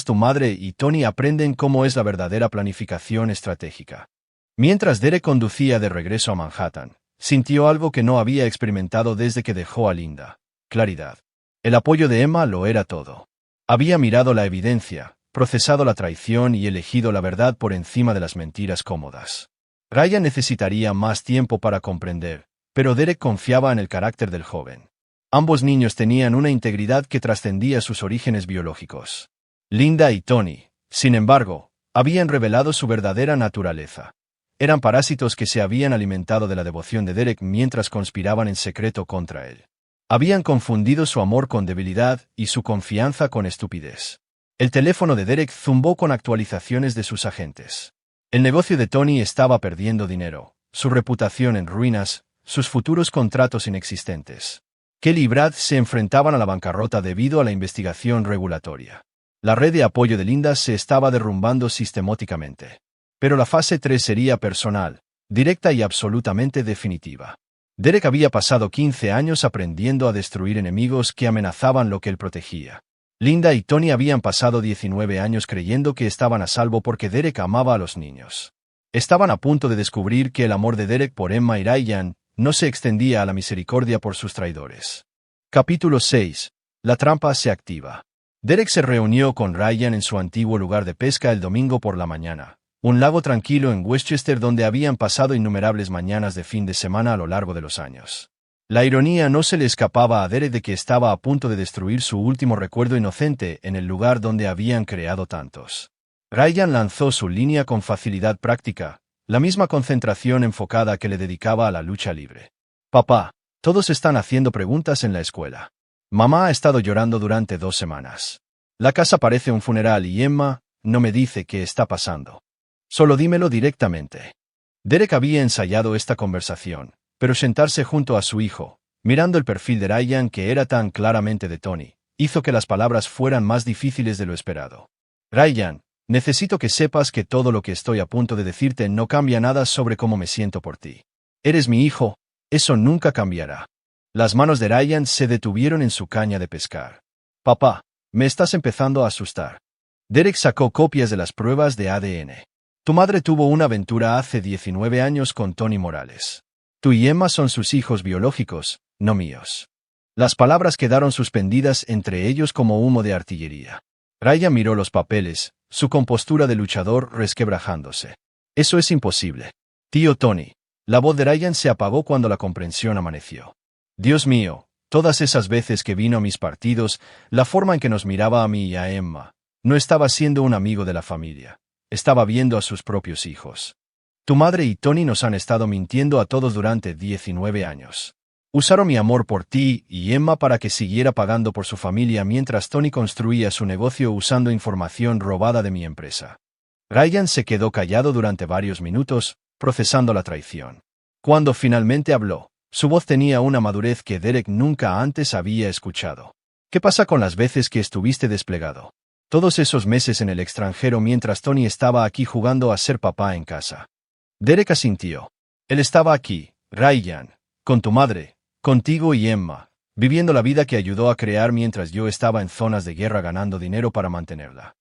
tu madre y Tony aprenden cómo es la verdadera planificación estratégica. Mientras Derek conducía de regreso a Manhattan, sintió algo que no había experimentado desde que dejó a Linda: claridad. El apoyo de Emma lo era todo. Había mirado la evidencia, procesado la traición y elegido la verdad por encima de las mentiras cómodas. Ryan necesitaría más tiempo para comprender, pero Derek confiaba en el carácter del joven. Ambos niños tenían una integridad que trascendía sus orígenes biológicos. Linda y Tony, sin embargo, habían revelado su verdadera naturaleza. Eran parásitos que se habían alimentado de la devoción de Derek mientras conspiraban en secreto contra él. Habían confundido su amor con debilidad y su confianza con estupidez. El teléfono de Derek zumbó con actualizaciones de sus agentes. El negocio de Tony estaba perdiendo dinero, su reputación en ruinas, sus futuros contratos inexistentes. Kelly y Brad se enfrentaban a la bancarrota debido a la investigación regulatoria. La red de apoyo de Linda se estaba derrumbando sistemáticamente. Pero la fase 3 sería personal, directa y absolutamente definitiva. Derek había pasado 15 años aprendiendo a destruir enemigos que amenazaban lo que él protegía. Linda y Tony habían pasado 19 años creyendo que estaban a salvo porque Derek amaba a los niños. Estaban a punto de descubrir que el amor de Derek por Emma y Ryan no se extendía a la misericordia por sus traidores. Capítulo 6. La trampa se activa. Derek se reunió con Ryan en su antiguo lugar de pesca el domingo por la mañana, un lago tranquilo en Westchester donde habían pasado innumerables mañanas de fin de semana a lo largo de los años. La ironía no se le escapaba a Derek de que estaba a punto de destruir su último recuerdo inocente en el lugar donde habían creado tantos. Ryan lanzó su línea con facilidad práctica, la misma concentración enfocada que le dedicaba a la lucha libre. Papá, todos están haciendo preguntas en la escuela. Mamá ha estado llorando durante 2 semanas. La casa parece un funeral y Emma no me dice qué está pasando. Solo dímelo directamente. Derek había ensayado esta conversación, pero sentarse junto a su hijo, mirando el perfil de Ryan que era tan claramente de Tony, hizo que las palabras fueran más difíciles de lo esperado. Ryan, necesito que sepas que todo lo que estoy a punto de decirte no cambia nada sobre cómo me siento por ti. Eres mi hijo, eso nunca cambiará. Las manos de Ryan se detuvieron en su caña de pescar. Papá, me estás empezando a asustar. Derek sacó copias de las pruebas de ADN. Tu madre tuvo una aventura hace 19 años con Tony Morales. Tú y Emma son sus hijos biológicos, no míos. Las palabras quedaron suspendidas entre ellos como humo de artillería. Ryan miró los papeles, su compostura de luchador resquebrajándose. Eso es imposible. Tío Tony. La voz de Ryan se apagó cuando la comprensión amaneció. Dios mío, todas esas veces que vino a mis partidos, la forma en que nos miraba a mí y a Emma, no estaba siendo un amigo de la familia. Estaba viendo a sus propios hijos. Tu madre y Tony nos han estado mintiendo a todos durante 19 años. Usaron mi amor por ti y Emma para que siguiera pagando por su familia mientras Tony construía su negocio usando información robada de mi empresa. Ryan se quedó callado durante varios minutos, procesando la traición. Cuando finalmente habló, su voz tenía una madurez que Derek nunca antes había escuchado. ¿Qué pasa con las veces que estuviste desplegado? Todos esos meses en el extranjero mientras Tony estaba aquí jugando a ser papá en casa. Derek asintió. Él estaba aquí, Ryan, con tu madre, contigo y Emma, viviendo la vida que ayudó a crear mientras yo estaba en zonas de guerra ganando dinero para mantenerla.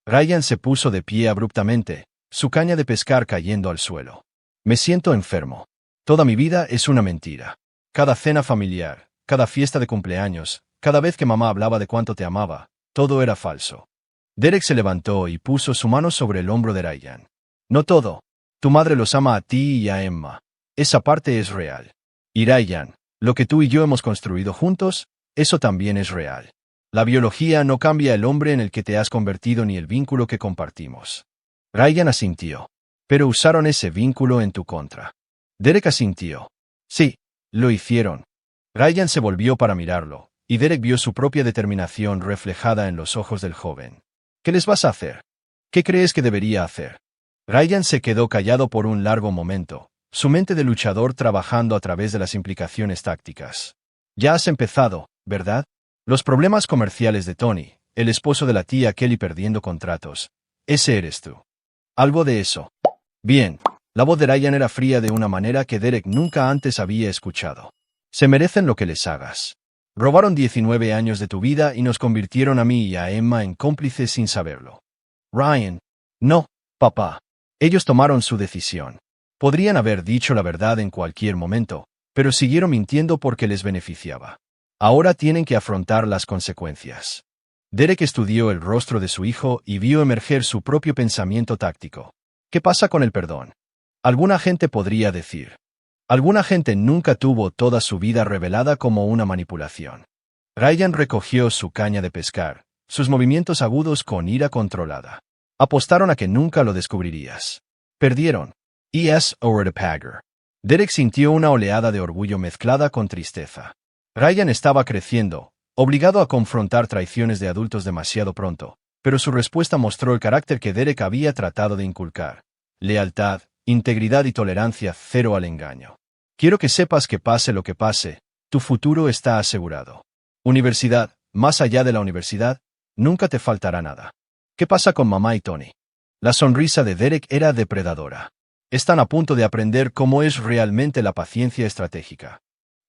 Ryan se puso de pie abruptamente, su caña de pescar cayendo al suelo. Me siento enfermo. Toda mi vida es una mentira. Cada cena familiar, cada fiesta de cumpleaños, cada vez que mamá hablaba de cuánto te amaba, todo era falso. Derek se levantó y puso su mano sobre el hombro de Ryan. No todo. Tu madre los ama a ti y a Emma. Esa parte es real. Y Ryan, lo que tú y yo hemos construido juntos, eso también es real. La biología no cambia el hombre en el que te has convertido ni el vínculo que compartimos. Ryan asintió. Pero usaron ese vínculo en tu contra. Derek asintió. Sí, lo hicieron. Ryan se volvió para mirarlo, y Derek vio su propia determinación reflejada en los ojos del joven. ¿Qué les vas a hacer? ¿Qué crees que debería hacer? Ryan se quedó callado por un largo momento, su mente de luchador trabajando a través de las implicaciones tácticas. Ya has empezado, ¿verdad? Los problemas comerciales de Tony, el esposo de la tía Kelly perdiendo contratos. Ese eres tú. Algo de eso. Bien. La voz de Ryan era fría de una manera que Derek nunca antes había escuchado. Se merecen lo que les hagas. Robaron 19 años de tu vida y nos convirtieron a mí y a Emma en cómplices sin saberlo. Ryan. No, papá. Ellos tomaron su decisión. Podrían haber dicho la verdad en cualquier momento, pero siguieron mintiendo porque les beneficiaba. Ahora tienen que afrontar las consecuencias. Derek estudió el rostro de su hijo y vio emerger su propio pensamiento táctico. ¿Qué pasa con el perdón? Alguna gente podría decir. Alguna gente nunca tuvo toda su vida revelada como una manipulación. Ryan recogió su caña de pescar, sus movimientos agudos con ira controlada. Apostaron a que nunca lo descubrirías. Perdieron. E.S. Overpager. Derek sintió una oleada de orgullo mezclada con tristeza. Ryan estaba creciendo, obligado a confrontar traiciones de adultos demasiado pronto, pero su respuesta mostró el carácter que Derek había tratado de inculcar. Lealtad, integridad y tolerancia cero al engaño. Quiero que sepas que pase lo que pase, tu futuro está asegurado. Universidad, más allá de la universidad, nunca te faltará nada. ¿Qué pasa con mamá y Tony? La sonrisa de Derek era depredadora. Están a punto de aprender cómo es realmente la paciencia estratégica.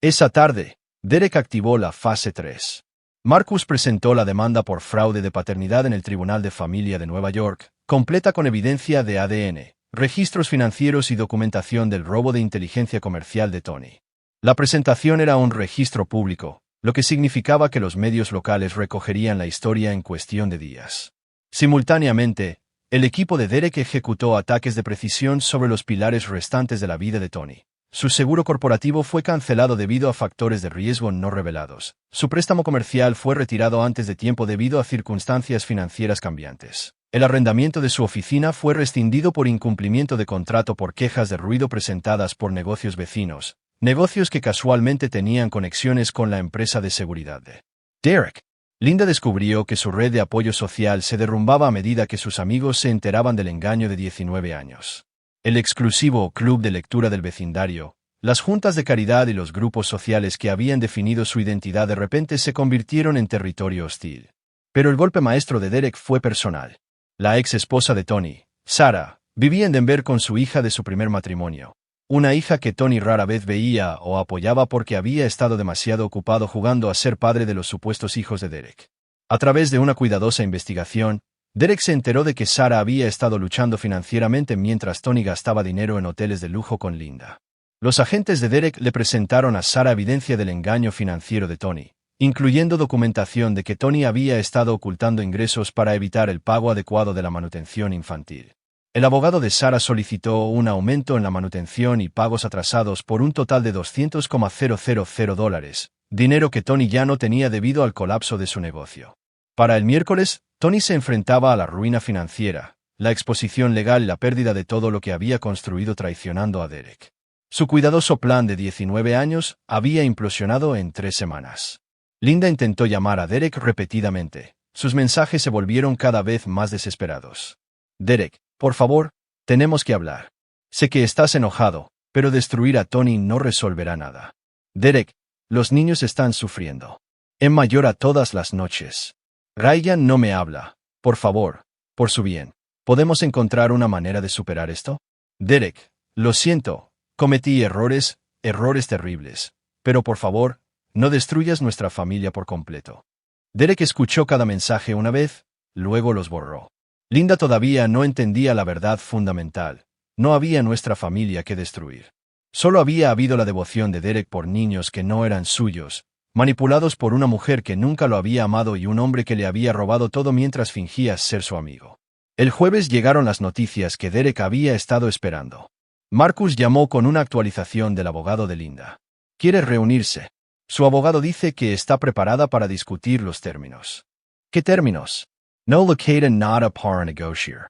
Esa tarde, Derek activó la fase 3. Marcus presentó la demanda por fraude de paternidad en el Tribunal de Familia de Nueva York, completa con evidencia de ADN, registros financieros y documentación del robo de inteligencia comercial de Tony. La presentación era un registro público, lo que significaba que los medios locales recogerían la historia en cuestión de días. Simultáneamente, el equipo de Derek ejecutó ataques de precisión sobre los pilares restantes de la vida de Tony. Su seguro corporativo fue cancelado debido a factores de riesgo no revelados. Su préstamo comercial fue retirado antes de tiempo debido a circunstancias financieras cambiantes. El arrendamiento de su oficina fue rescindido por incumplimiento de contrato por quejas de ruido presentadas por negocios vecinos, negocios que casualmente tenían conexiones con la empresa de seguridad de Derek. Linda descubrió que su red de apoyo social se derrumbaba a medida que sus amigos se enteraban del engaño de 19 años. El exclusivo club de lectura del vecindario, las juntas de caridad y los grupos sociales que habían definido su identidad de repente se convirtieron en territorio hostil. Pero el golpe maestro de Derek fue personal. La ex esposa de Tony, Sarah, vivía en Denver con su hija de su primer matrimonio. Una hija que Tony rara vez veía o apoyaba porque había estado demasiado ocupado jugando a ser padre de los supuestos hijos de Derek. A través de una cuidadosa investigación, Derek se enteró de que Sarah había estado luchando financieramente mientras Tony gastaba dinero en hoteles de lujo con Linda. Los agentes de Derek le presentaron a Sarah evidencia del engaño financiero de Tony, incluyendo documentación de que Tony había estado ocultando ingresos para evitar el pago adecuado de la manutención infantil. El abogado de Sarah solicitó un aumento en la manutención y pagos atrasados por un total de $200,000, dinero que Tony ya no tenía debido al colapso de su negocio. Para el miércoles, Tony se enfrentaba a la ruina financiera, la exposición legal y la pérdida de todo lo que había construido traicionando a Derek. Su cuidadoso plan de 19 años había implosionado en 3 semanas. Linda intentó llamar a Derek repetidamente. Sus mensajes se volvieron cada vez más desesperados. Derek, por favor, tenemos que hablar. Sé que estás enojado, pero destruir a Tony no resolverá nada. Derek, los niños están sufriendo. Emma llora todas las noches. Ryan no me habla. Por favor, por su bien. ¿Podemos encontrar una manera de superar esto? Derek, lo siento, cometí errores terribles. Pero por favor, no destruyas nuestra familia por completo. Derek escuchó cada mensaje una vez, luego los borró. Linda todavía no entendía la verdad fundamental. No había nuestra familia que destruir. Solo había habido la devoción de Derek por niños que no eran suyos, manipulados por una mujer que nunca lo había amado y un hombre que le había robado todo mientras fingía ser su amigo. El jueves llegaron las noticias que Derek había estado esperando. Marcus llamó con una actualización del abogado de Linda. Quiere reunirse. Su abogado dice que está preparada para discutir los términos. ¿Qué términos? No lo queda nada para negociar.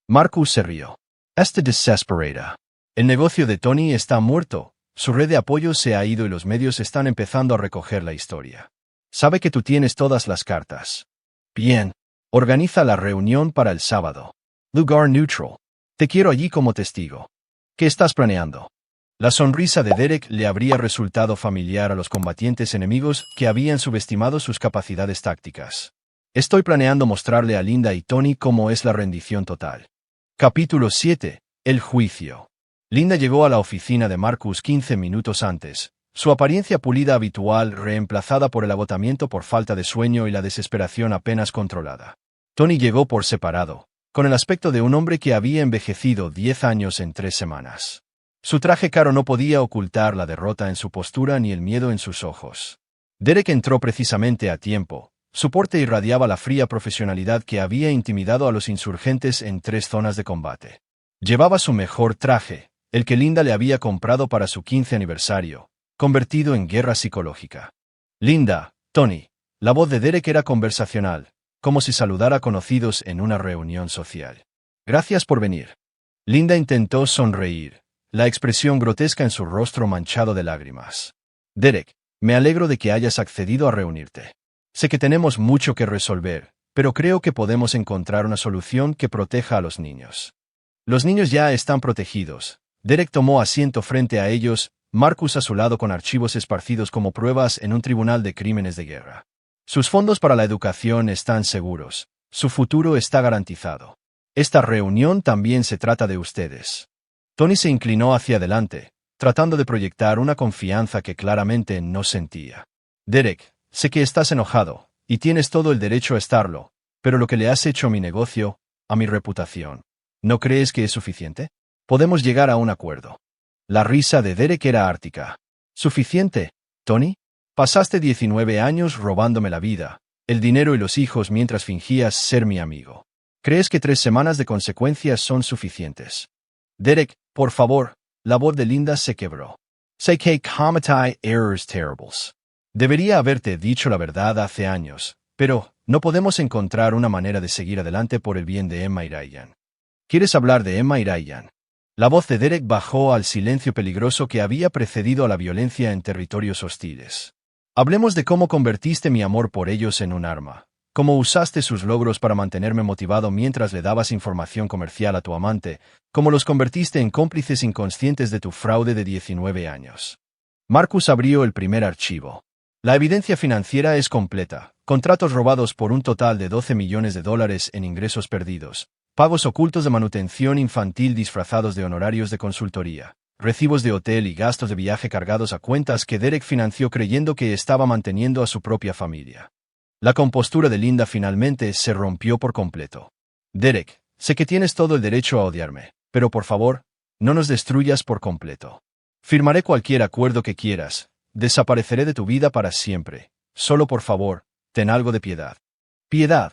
Marcus se rió. Está desesperada. El negocio de Tony está muerto. Su red de apoyo se ha ido y los medios están empezando a recoger la historia. Sabe que tú tienes todas las cartas. Bien. Organiza la reunión para el sábado. Lugar neutral. Te quiero allí como testigo. ¿Qué estás planeando? La sonrisa de Derek le habría resultado familiar a los combatientes enemigos que habían subestimado sus capacidades tácticas. Estoy planeando mostrarle a Linda y Tony cómo es la rendición total. Capítulo 7. El juicio. Linda llegó a la oficina de Marcus 15 minutos antes, su apariencia pulida habitual reemplazada por el agotamiento por falta de sueño y la desesperación apenas controlada. Tony llegó por separado, con el aspecto de un hombre que había envejecido 10 años en 3 semanas. Su traje caro no podía ocultar la derrota en su postura ni el miedo en sus ojos. Derek entró precisamente a tiempo. Su porte irradiaba la fría profesionalidad que había intimidado a los insurgentes en 3 zonas de combate. Llevaba su mejor traje, el que Linda le había comprado para su 15 aniversario, convertido en guerra psicológica. Linda, Tony. La voz de Derek era conversacional, como si saludara a conocidos en una reunión social. Gracias por venir. Linda intentó sonreír, la expresión grotesca en su rostro manchado de lágrimas. Derek, me alegro de que hayas accedido a reunirte. Sé que tenemos mucho que resolver, pero creo que podemos encontrar una solución que proteja a los niños. Los niños ya están protegidos. Derek tomó asiento frente a ellos, Marcus a su lado con archivos esparcidos como pruebas en un tribunal de crímenes de guerra. Sus fondos para la educación están seguros. Su futuro está garantizado. Esta reunión también se trata de ustedes. Tony se inclinó hacia adelante, tratando de proyectar una confianza que claramente no sentía. Derek, sé que estás enojado, y tienes todo el derecho a estarlo, pero lo que le has hecho a mi negocio, a mi reputación, ¿no crees que es suficiente? Podemos llegar a un acuerdo. La risa de Derek era ártica. ¿Suficiente, Tony? Pasaste 19 años robándome la vida, el dinero y los hijos mientras fingías ser mi amigo. ¿Crees que 3 semanas de consecuencias son suficientes? Derek, por favor, la voz de Linda se quebró. Sé que cometí errors terribles. Debería haberte dicho la verdad hace años, pero no podemos encontrar una manera de seguir adelante por el bien de Emma y Ryan. ¿Quieres hablar de Emma y Ryan? La voz de Derek bajó al silencio peligroso que había precedido a la violencia en territorios hostiles. Hablemos de cómo convertiste mi amor por ellos en un arma, cómo usaste sus logros para mantenerme motivado mientras le dabas información comercial a tu amante, cómo los convertiste en cómplices inconscientes de tu fraude de 19 años. Marcus abrió el primer archivo. La evidencia financiera es completa. Contratos robados por un total de $12 millones en ingresos perdidos. Pagos ocultos de manutención infantil disfrazados de honorarios de consultoría. Recibos de hotel y gastos de viaje cargados a cuentas que Derek financió creyendo que estaba manteniendo a su propia familia. La compostura de Linda finalmente se rompió por completo. Derek, sé que tienes todo el derecho a odiarme, pero por favor, no nos destruyas por completo. Firmaré cualquier acuerdo que quieras. Desapareceré de tu vida para siempre. Solo por favor, ten algo de piedad. Piedad.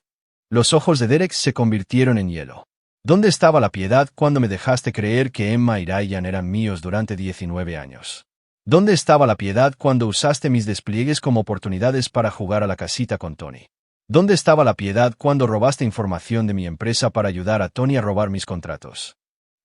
Los ojos de Derek se convirtieron en hielo. ¿Dónde estaba la piedad cuando me dejaste creer que Emma y Ryan eran míos durante 19 años? ¿Dónde estaba la piedad cuando usaste mis despliegues como oportunidades para jugar a la casita con Tony? ¿Dónde estaba la piedad cuando robaste información de mi empresa para ayudar a Tony a robar mis contratos?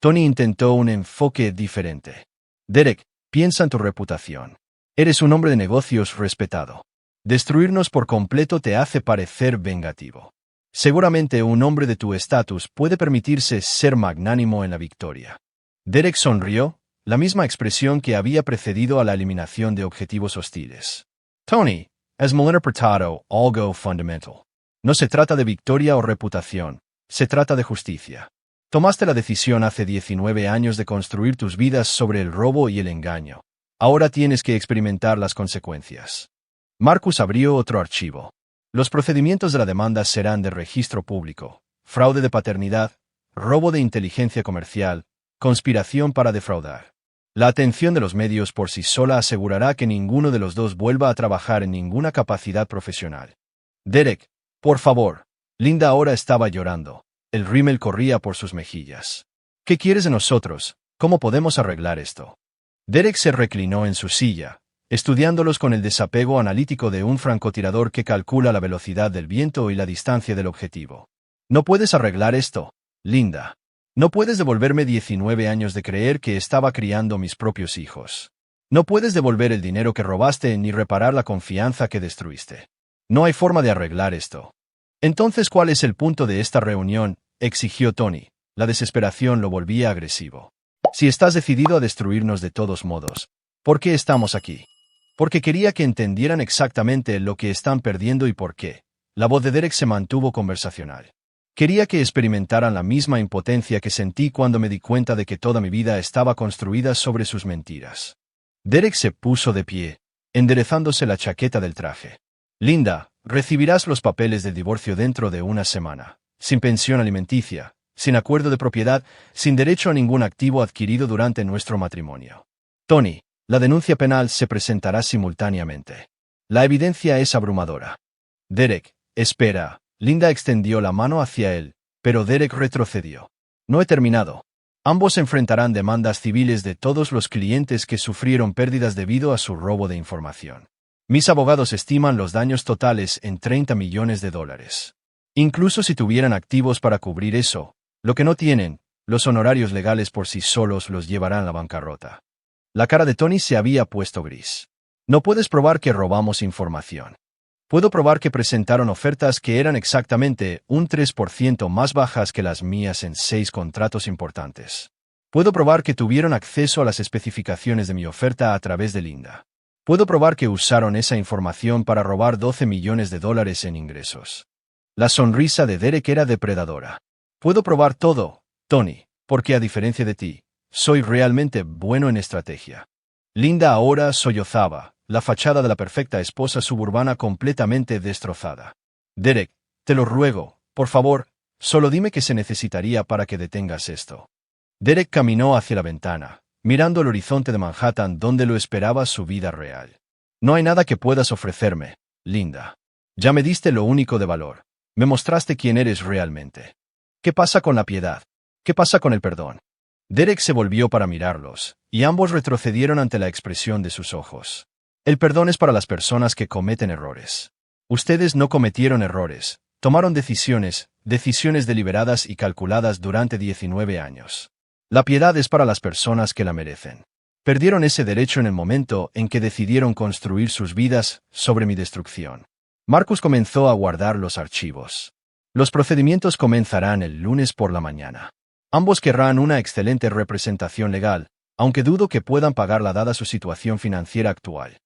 Tony intentó un enfoque diferente. Derek, piensa en tu reputación. Eres un hombre de negocios respetado. Destruirnos por completo te hace parecer vengativo. Seguramente un hombre de tu estatus puede permitirse ser magnánimo en la victoria. Derek sonrió, la misma expresión que había precedido a la eliminación de objetivos hostiles. Tony, has malinterpretado algo fundamental. No se trata de victoria o reputación, se trata de justicia. Tomaste la decisión hace 19 años de construir tus vidas sobre el robo y el engaño. Ahora tienes que experimentar las consecuencias. Marcus abrió otro archivo. Los procedimientos de la demanda serán de registro público, fraude de paternidad, robo de inteligencia comercial, conspiración para defraudar. La atención de los medios por sí sola asegurará que ninguno de los dos vuelva a trabajar en ninguna capacidad profesional. Derek, por favor. Linda ahora estaba llorando. El rímel corría por sus mejillas. ¿Qué quieres de nosotros? ¿Cómo podemos arreglar esto? Derek se reclinó en su silla, estudiándolos con el desapego analítico de un francotirador que calcula la velocidad del viento y la distancia del objetivo. No puedes arreglar esto, Linda. No puedes devolverme 19 años de creer que estaba criando mis propios hijos. No puedes devolver el dinero que robaste ni reparar la confianza que destruiste. No hay forma de arreglar esto. Entonces, ¿cuál es el punto de esta reunión?, exigió Tony. La desesperación lo volvía agresivo. Si estás decidido a destruirnos de todos modos, ¿por qué estamos aquí? Porque quería que entendieran exactamente lo que están perdiendo y por qué. La voz de Derek se mantuvo conversacional. Quería que experimentaran la misma impotencia que sentí cuando me di cuenta de que toda mi vida estaba construida sobre sus mentiras. Derek se puso de pie, enderezándose la chaqueta del traje. Linda, recibirás los papeles del divorcio dentro de una semana, sin pensión alimenticia, sin acuerdo de propiedad, sin derecho a ningún activo adquirido durante nuestro matrimonio. Tony, la denuncia penal se presentará simultáneamente. La evidencia es abrumadora. Derek, espera. Linda extendió la mano hacia él, pero Derek retrocedió. No he terminado. Ambos enfrentarán demandas civiles de todos los clientes que sufrieron pérdidas debido a su robo de información. Mis abogados estiman los daños totales en $30 millones. Incluso si tuvieran activos para cubrir eso, lo que no tienen, los honorarios legales por sí solos los llevarán a la bancarrota. La cara de Tony se había puesto gris. No puedes probar que robamos información. Puedo probar que presentaron ofertas que eran exactamente un 3% más bajas que las mías en 6 contratos importantes. Puedo probar que tuvieron acceso a las especificaciones de mi oferta a través de Linda. Puedo probar que usaron esa información para robar $12 millones en ingresos. La sonrisa de Derek era depredadora. Puedo probar todo, Tony, porque a diferencia de ti, soy realmente bueno en estrategia. Linda ahora sollozaba, la fachada de la perfecta esposa suburbana completamente destrozada. Derek, te lo ruego, por favor, solo dime qué se necesitaría para que detengas esto. Derek caminó hacia la ventana, mirando el horizonte de Manhattan donde lo esperaba su vida real. No hay nada que puedas ofrecerme, Linda. Ya me diste lo único de valor. Me mostraste quién eres realmente. ¿Qué pasa con la piedad? ¿Qué pasa con el perdón? Derek se volvió para mirarlos, y ambos retrocedieron ante la expresión de sus ojos. El perdón es para las personas que cometen errores. Ustedes no cometieron errores, tomaron decisiones deliberadas y calculadas durante 19 años. La piedad es para las personas que la merecen. Perdieron ese derecho en el momento en que decidieron construir sus vidas sobre mi destrucción. Marcus comenzó a guardar los archivos. Los procedimientos comenzarán el lunes por la mañana. Ambos querrán una excelente representación legal, aunque dudo que puedan pagarla dada su situación financiera actual.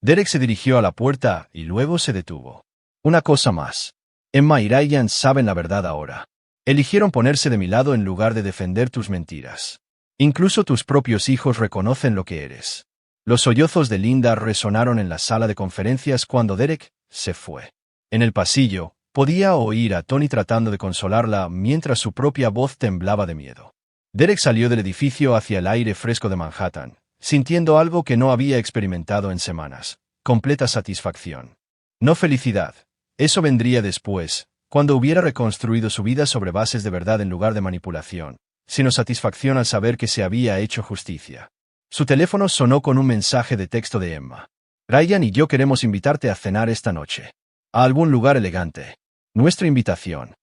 Derek se dirigió a la puerta y luego se detuvo. Una cosa más. Emma y Ryan saben la verdad ahora. Eligieron ponerse de mi lado en lugar de defender tus mentiras. Incluso tus propios hijos reconocen lo que eres. Los sollozos de Linda resonaron en la sala de conferencias cuando Derek se fue. En el pasillo, podía oír a Tony tratando de consolarla mientras su propia voz temblaba de miedo. Derek salió del edificio hacia el aire fresco de Manhattan, sintiendo algo que no había experimentado en semanas: completa satisfacción. No felicidad. Eso vendría después, cuando hubiera reconstruido su vida sobre bases de verdad en lugar de manipulación, sino satisfacción al saber que se había hecho justicia. Su teléfono sonó con un mensaje de texto de Emma. Ryan y yo queremos invitarte a cenar esta noche. A algún lugar elegante. Nuestra invitación.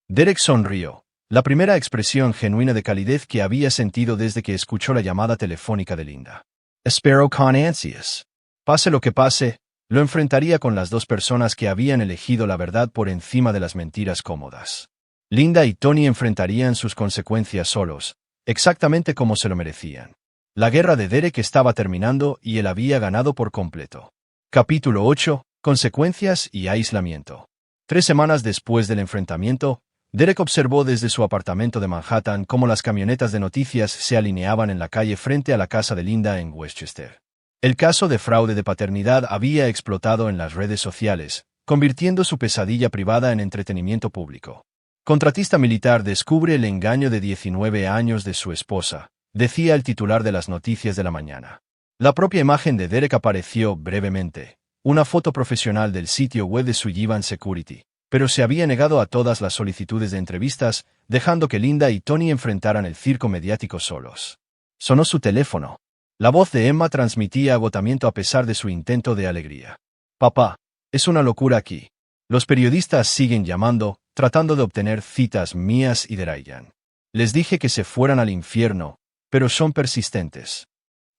Derek sonrió, la primera expresión genuina de calidez que había sentido desde que escuchó la llamada telefónica de Linda. Espero con ansias. Pase lo que pase, lo enfrentaría con las dos personas que habían elegido la verdad por encima de las mentiras cómodas. Linda y Tony enfrentarían sus consecuencias solos, exactamente como se lo merecían. La guerra de Derek estaba terminando y él había ganado por completo. Capítulo 8. Consecuencias y aislamiento. 3 semanas después del enfrentamiento, Derek observó desde su apartamento de Manhattan cómo las camionetas de noticias se alineaban en la calle frente a la casa de Linda en Westchester. El caso de fraude de paternidad había explotado en las redes sociales, convirtiendo su pesadilla privada en entretenimiento público. Contratista militar descubre el engaño de 19 años de su esposa, decía el titular de las noticias de la mañana. La propia imagen de Derek apareció brevemente, una foto profesional del sitio web de Sullivan Security, pero se había negado a todas las solicitudes de entrevistas, dejando que Linda y Tony enfrentaran el circo mediático solos. Sonó su teléfono. La voz de Emma transmitía agotamiento a pesar de su intento de alegría. Papá, es una locura aquí. Los periodistas siguen llamando, tratando de obtener citas mías y de Ryan. Les dije que se fueran al infierno, pero son persistentes.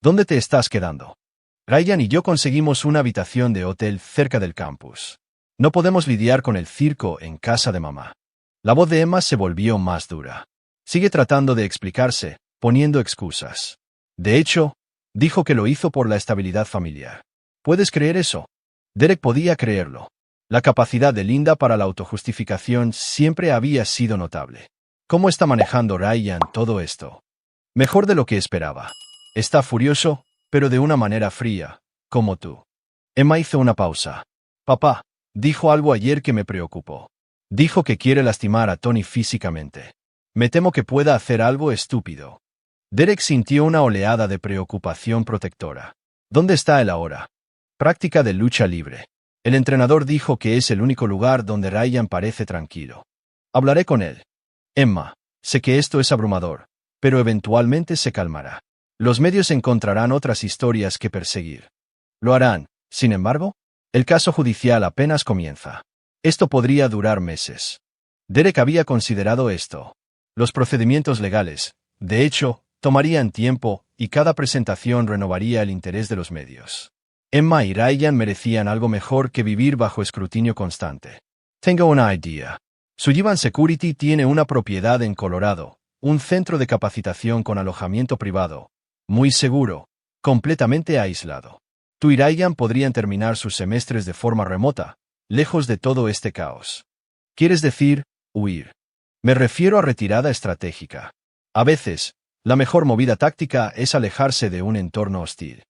¿Dónde te estás quedando? Ryan y yo conseguimos una habitación de hotel cerca del campus. No podemos lidiar con el circo en casa de mamá. La voz de Emma se volvió más dura. Sigue tratando de explicarse, poniendo excusas. De hecho, dijo que lo hizo por la estabilidad familiar. ¿Puedes creer eso? Derek podía creerlo. La capacidad de Linda para la autojustificación siempre había sido notable. ¿Cómo está manejando Ryan todo esto? Mejor de lo que esperaba. Está furioso, pero de una manera fría, como tú. Emma hizo una pausa. Papá, dijo algo ayer que me preocupó. Dijo que quiere lastimar a Tony físicamente. Me temo que pueda hacer algo estúpido. Derek sintió una oleada de preocupación protectora. ¿Dónde está él ahora? Práctica de lucha libre. El entrenador dijo que es el único lugar donde Ryan parece tranquilo. Hablaré con él. Emma, sé que esto es abrumador, pero eventualmente se calmará. Los medios encontrarán otras historias que perseguir. Lo harán, sin embargo, el caso judicial apenas comienza. Esto podría durar meses. Derek había considerado esto. Los procedimientos legales, de hecho, tomarían tiempo, y cada presentación renovaría el interés de los medios. Emma y Ryan merecían algo mejor que vivir bajo escrutinio constante. Tengo una idea. Sullivan Security tiene una propiedad en Colorado, un centro de capacitación con alojamiento privado, muy seguro, completamente aislado. Tú y Ryan podrían terminar sus semestres de forma remota, lejos de todo este caos. ¿Quieres decir, huir? Me refiero a retirada estratégica. A veces, la mejor movida táctica es alejarse de un entorno hostil.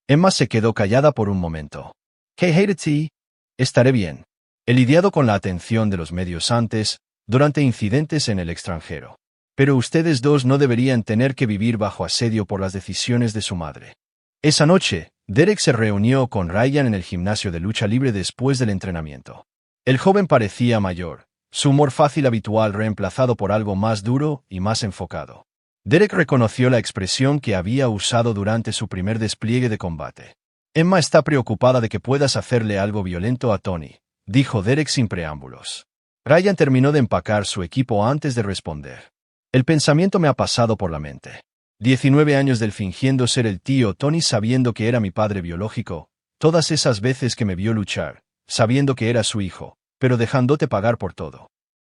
Emma se quedó callada por un momento. ¿Qué hate? Estaré bien. He lidiado con la atención de los medios antes, durante incidentes en el extranjero. Pero ustedes dos no deberían tener que vivir bajo asedio por las decisiones de su madre. Esa noche, Derek se reunió con Ryan en el gimnasio de lucha libre después del entrenamiento. El joven parecía mayor, su humor fácil habitual reemplazado por algo más duro y más enfocado. Derek reconoció la expresión que había usado durante su primer despliegue de combate. Emma está preocupada de que puedas hacerle algo violento a Tony, dijo Derek sin preámbulos. Ryan terminó de empacar su equipo antes de responder. El pensamiento me ha pasado por la mente. 19 años del fingiendo ser el tío Tony sabiendo que era mi padre biológico, todas esas veces que me vio luchar, sabiendo que era su hijo, pero dejándote pagar por todo.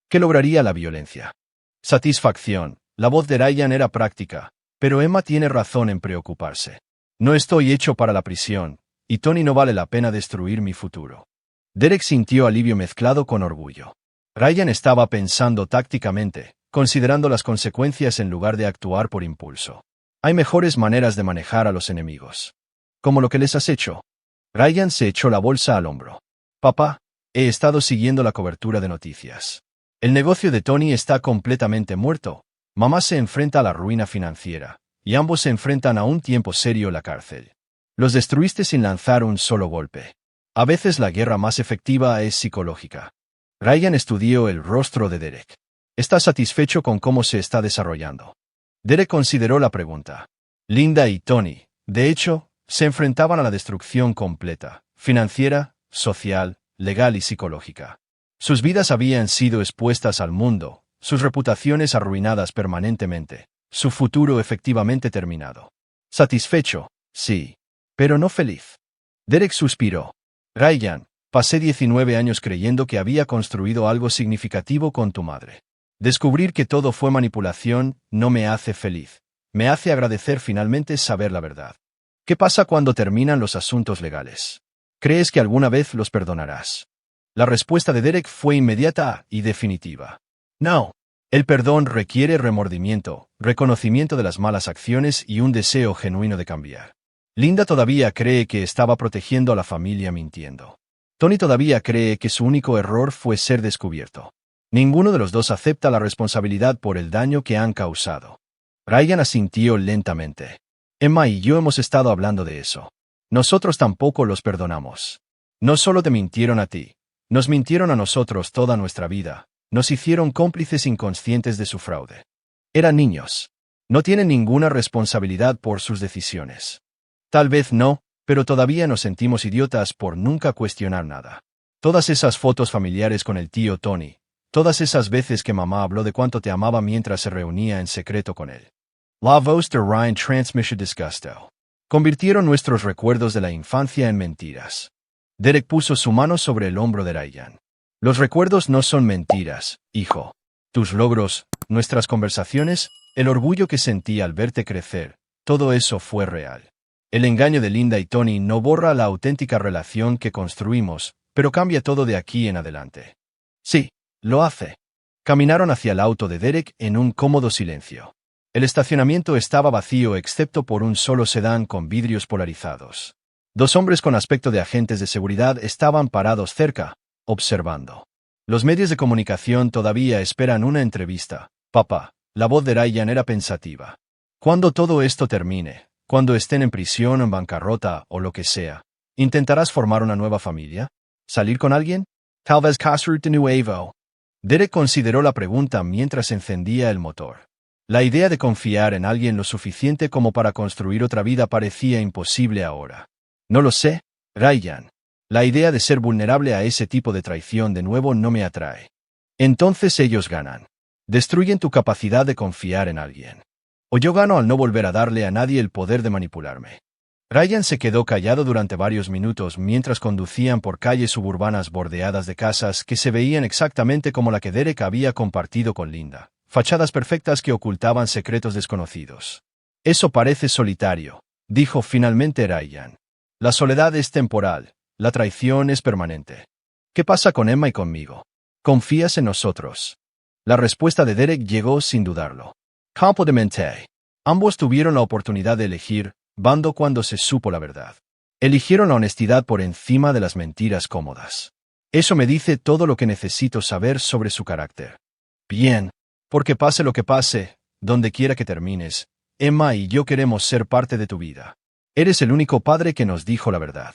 ¿Qué lograría la violencia? Satisfacción. La voz de Ryan era práctica, pero Emma tiene razón en preocuparse. No estoy hecho para la prisión, y Tony no vale la pena destruir mi futuro. Derek sintió alivio mezclado con orgullo. Ryan estaba pensando tácticamente, considerando las consecuencias en lugar de actuar por impulso. Hay mejores maneras de manejar a los enemigos. Como lo que les has hecho. Ryan se echó la bolsa al hombro. Papá, he estado siguiendo la cobertura de noticias. El negocio de Tony está completamente muerto. Mamá se enfrenta a la ruina financiera, y ambos se enfrentan a un tiempo serio en la cárcel. Los destruiste sin lanzar un solo golpe. A veces la guerra más efectiva es psicológica. Ryan estudió el rostro de Derek. ¿Está satisfecho con cómo se está desarrollando? Derek consideró la pregunta. Linda y Tony, de hecho, se enfrentaban a la destrucción completa, financiera, social, legal y psicológica. Sus vidas habían sido expuestas al mundo, sus reputaciones arruinadas permanentemente, su futuro efectivamente terminado. Satisfecho, sí, pero no feliz. Derek suspiró. Ryan, pasé 19 años creyendo que había construido algo significativo con tu madre. Descubrir que todo fue manipulación no me hace feliz. Me hace agradecer finalmente saber la verdad. ¿Qué pasa cuando terminan los asuntos legales? ¿Crees que alguna vez los perdonarás? La respuesta de Derek fue inmediata y definitiva. No. El perdón requiere remordimiento, reconocimiento de las malas acciones y un deseo genuino de cambiar. Linda todavía cree que estaba protegiendo a la familia mintiendo. Tony todavía cree que su único error fue ser descubierto. Ninguno de los dos acepta la responsabilidad por el daño que han causado. Ryan asintió lentamente. Emma y yo hemos estado hablando de eso. Nosotros tampoco los perdonamos. No solo te mintieron a ti, nos mintieron a nosotros toda nuestra vida. Nos hicieron cómplices inconscientes de su fraude. Eran niños. No tienen ninguna responsabilidad por sus decisiones. Tal vez no, pero todavía nos sentimos idiotas por nunca cuestionar nada. Todas esas fotos familiares con el tío Tony, todas esas veces que mamá habló de cuánto te amaba mientras se reunía en secreto con él. La voz de Ryan transmitió disgusto. Convirtieron nuestros recuerdos de la infancia en mentiras. Derek puso su mano sobre el hombro de Ryan. Los recuerdos no son mentiras, hijo. Tus logros, nuestras conversaciones, El orgullo que sentí al verte crecer, todo eso fue real. El engaño de Linda y Tony no borra la auténtica relación que construimos, pero cambia todo de aquí en adelante. Sí, lo hace. Caminaron hacia el auto de Derek en un cómodo silencio. El estacionamiento estaba vacío excepto por un solo sedán con vidrios polarizados. Dos hombres con aspecto de agentes de seguridad estaban parados cerca, observando. Los medios de comunicación todavía esperan una entrevista. Papá, la voz de Ryan era pensativa. Cuando todo esto termine, cuando estén en prisión o en bancarrota o lo que sea, ¿intentarás formar una nueva familia? ¿Salir con alguien? Tal vez casarte de nuevo. Derek consideró la pregunta mientras encendía el motor. La idea de confiar en alguien lo suficiente como para construir otra vida parecía imposible ahora. No lo sé, Ryan. La idea de ser vulnerable a ese tipo de traición de nuevo no me atrae. Entonces ellos ganan. Destruyen tu capacidad de confiar en alguien. O yo gano al no volver a darle a nadie el poder de manipularme. Ryan se quedó callado durante varios minutos mientras conducían por calles suburbanas bordeadas de casas que se veían exactamente como la que Derek había compartido con Linda, fachadas perfectas que ocultaban secretos desconocidos. Eso parece solitario, dijo finalmente Ryan. La soledad es temporal, la traición es permanente. ¿Qué pasa con Emma y conmigo? ¿Confías en nosotros? La respuesta de Derek llegó sin dudarlo. Campo de mente. Ambos tuvieron la oportunidad de elegir bando cuando se supo la verdad. Eligieron la honestidad por encima de las mentiras cómodas. Eso me dice todo lo que necesito saber sobre su carácter. Bien, porque pase lo que pase, donde quiera que termines, Emma y yo queremos ser parte de tu vida. Eres el único padre que nos dijo la verdad.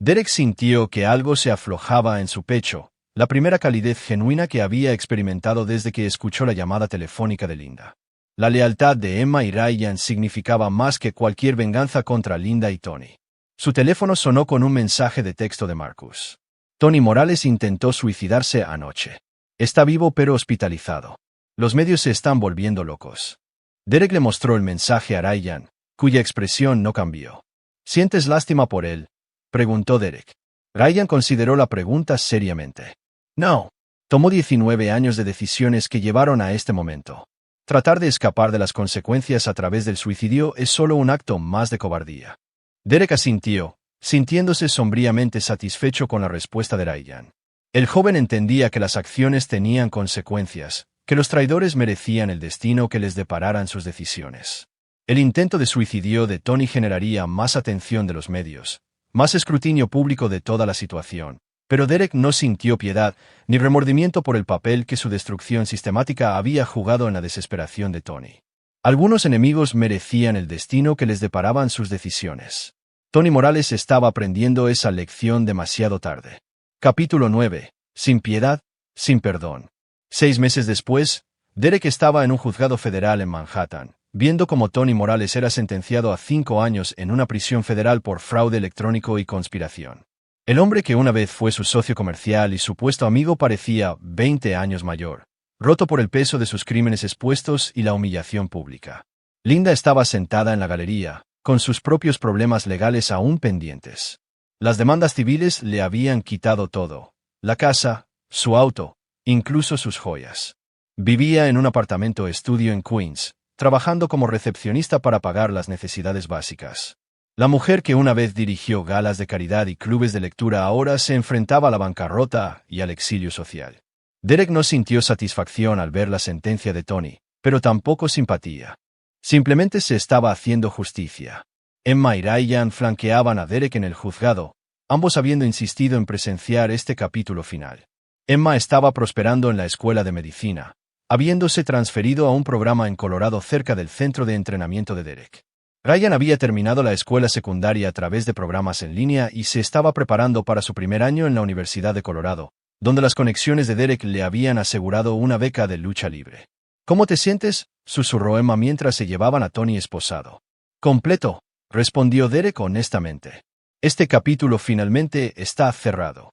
Derek sintió que algo se aflojaba en su pecho, la primera calidez genuina que había experimentado desde que escuchó la llamada telefónica de Linda. La lealtad de Emma y Ryan significaba más que cualquier venganza contra Linda y Tony. Su teléfono sonó con un mensaje de texto de Marcus. Tony Morales intentó suicidarse anoche. Está vivo pero hospitalizado. Los medios se están volviendo locos. Derek le mostró el mensaje a Ryan, cuya expresión no cambió. ¿Sientes lástima por él?, preguntó Derek. Ryan consideró la pregunta seriamente. No. Tomó 19 años de decisiones que llevaron a este momento. Tratar de escapar de las consecuencias a través del suicidio es solo un acto más de cobardía. Derek asintió, sintiéndose sombríamente satisfecho con la respuesta de Ryan. El joven entendía que las acciones tenían consecuencias, que los traidores merecían el destino que les depararan sus decisiones. El intento de suicidio de Tony generaría más atención de los medios, más escrutinio público de toda la situación. Pero Derek no sintió piedad ni remordimiento por el papel que su destrucción sistemática había jugado en la desesperación de Tony. Algunos enemigos merecían el destino que les deparaban sus decisiones. Tony Morales estaba aprendiendo esa lección demasiado tarde. Capítulo 9. Sin piedad, sin perdón. 6 meses después, Derek estaba en un juzgado federal en Manhattan, viendo cómo Tony Morales era sentenciado a 5 años en una prisión federal por fraude electrónico y conspiración. El hombre que una vez fue su socio comercial y supuesto amigo parecía 20 años mayor, roto por el peso de sus crímenes expuestos y la humillación pública. Linda estaba sentada en la galería, con sus propios problemas legales aún pendientes. Las demandas civiles le habían quitado todo: la casa, su auto, incluso sus joyas. Vivía en un apartamento estudio en Queens, trabajando como recepcionista para pagar las necesidades básicas. La mujer que una vez dirigió galas de caridad y clubes de lectura ahora se enfrentaba a la bancarrota y al exilio social. Derek no sintió satisfacción al ver la sentencia de Tony, pero tampoco simpatía. Simplemente se estaba haciendo justicia. Emma y Ryan flanqueaban a Derek en el juzgado, ambos habiendo insistido en presenciar este capítulo final. Emma estaba prosperando en la escuela de medicina, habiéndose transferido a un programa en Colorado cerca del centro de entrenamiento de Derek. Ryan había terminado la escuela secundaria a través de programas en línea y se estaba preparando para su primer año en la Universidad de Colorado, donde las conexiones de Derek le habían asegurado una beca de lucha libre. ¿Cómo te sientes?, susurró Emma mientras se llevaban a Tony esposado. Completo, respondió Derek honestamente. Este capítulo finalmente está cerrado.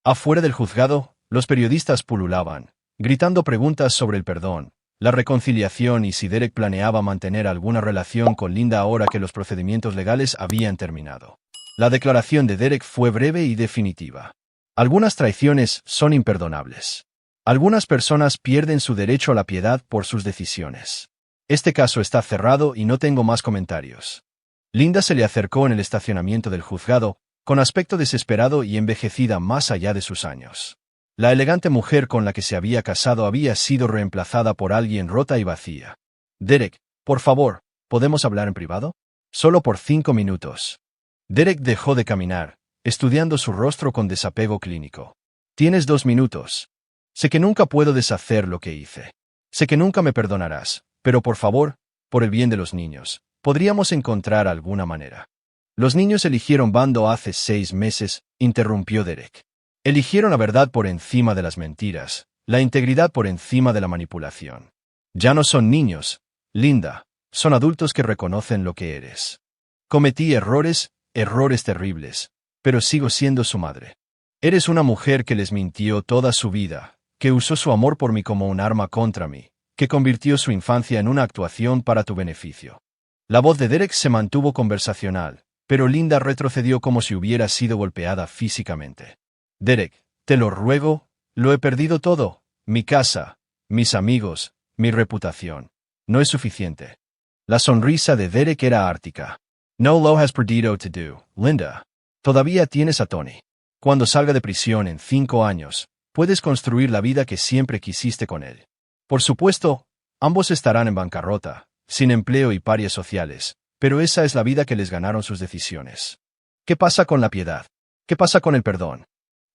Afuera del juzgado, los periodistas pululaban, gritando preguntas sobre el perdón, la reconciliación y si Derek planeaba mantener alguna relación con Linda ahora que los procedimientos legales habían terminado. La declaración de Derek fue breve y definitiva. Algunas traiciones son imperdonables. Algunas personas pierden su derecho a la piedad por sus decisiones. Este caso está cerrado y no tengo más comentarios. Linda se le acercó en el estacionamiento del juzgado, con aspecto desesperado y envejecida más allá de sus años. La elegante mujer con la que se había casado había sido reemplazada por alguien rota y vacía. Derek, por favor, ¿podemos hablar en privado? Solo por 5 minutos. Derek dejó de caminar, estudiando su rostro con desapego clínico. Tienes 2 minutos. Sé que nunca puedo deshacer lo que hice. Sé que nunca me perdonarás, pero por favor, por el bien de los niños, podríamos encontrar alguna manera. Los niños eligieron bando hace 6 meses, interrumpió Derek. Eligieron la verdad por encima de las mentiras, la integridad por encima de la manipulación. Ya no son niños, Linda, son adultos que reconocen lo que eres. Cometí errores terribles, pero sigo siendo su madre. Eres una mujer que les mintió toda su vida, que usó su amor por mí como un arma contra mí, que convirtió su infancia en una actuación para tu beneficio. La voz de Derek se mantuvo conversacional, pero Linda retrocedió como si hubiera sido golpeada físicamente. Derek, te lo ruego, lo he perdido todo, mi casa, mis amigos, mi reputación. No es suficiente. La sonrisa de Derek era ártica. No lo has perdido todo, Linda. Todavía tienes a Tony. Cuando salga de prisión en 5 años, puedes construir la vida que siempre quisiste con él. Por supuesto, ambos estarán en bancarrota, sin empleo y parias sociales, pero esa es la vida que les ganaron sus decisiones. ¿Qué pasa con la piedad? ¿Qué pasa con el perdón?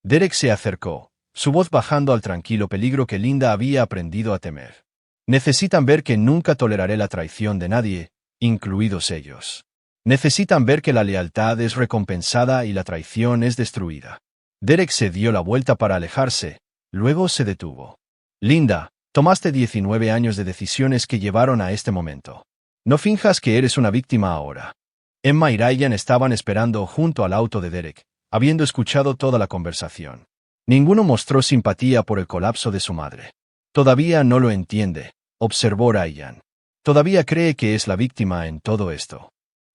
Derek se acercó, su voz bajando al tranquilo peligro que Linda había aprendido a temer. Necesitan ver que nunca toleraré la traición de nadie, incluidos ellos. Necesitan ver que la lealtad es recompensada y la traición es destruida. Derek se dio la vuelta para alejarse, luego se detuvo. Linda, tomaste 19 años de decisiones que llevaron a este momento. No finjas que eres una víctima ahora. Emma y Ryan estaban esperando junto al auto de Derek, habiendo escuchado toda la conversación. Ninguno mostró simpatía por el colapso de su madre. Todavía no lo entiende, observó Ryan. Todavía cree que es la víctima en todo esto.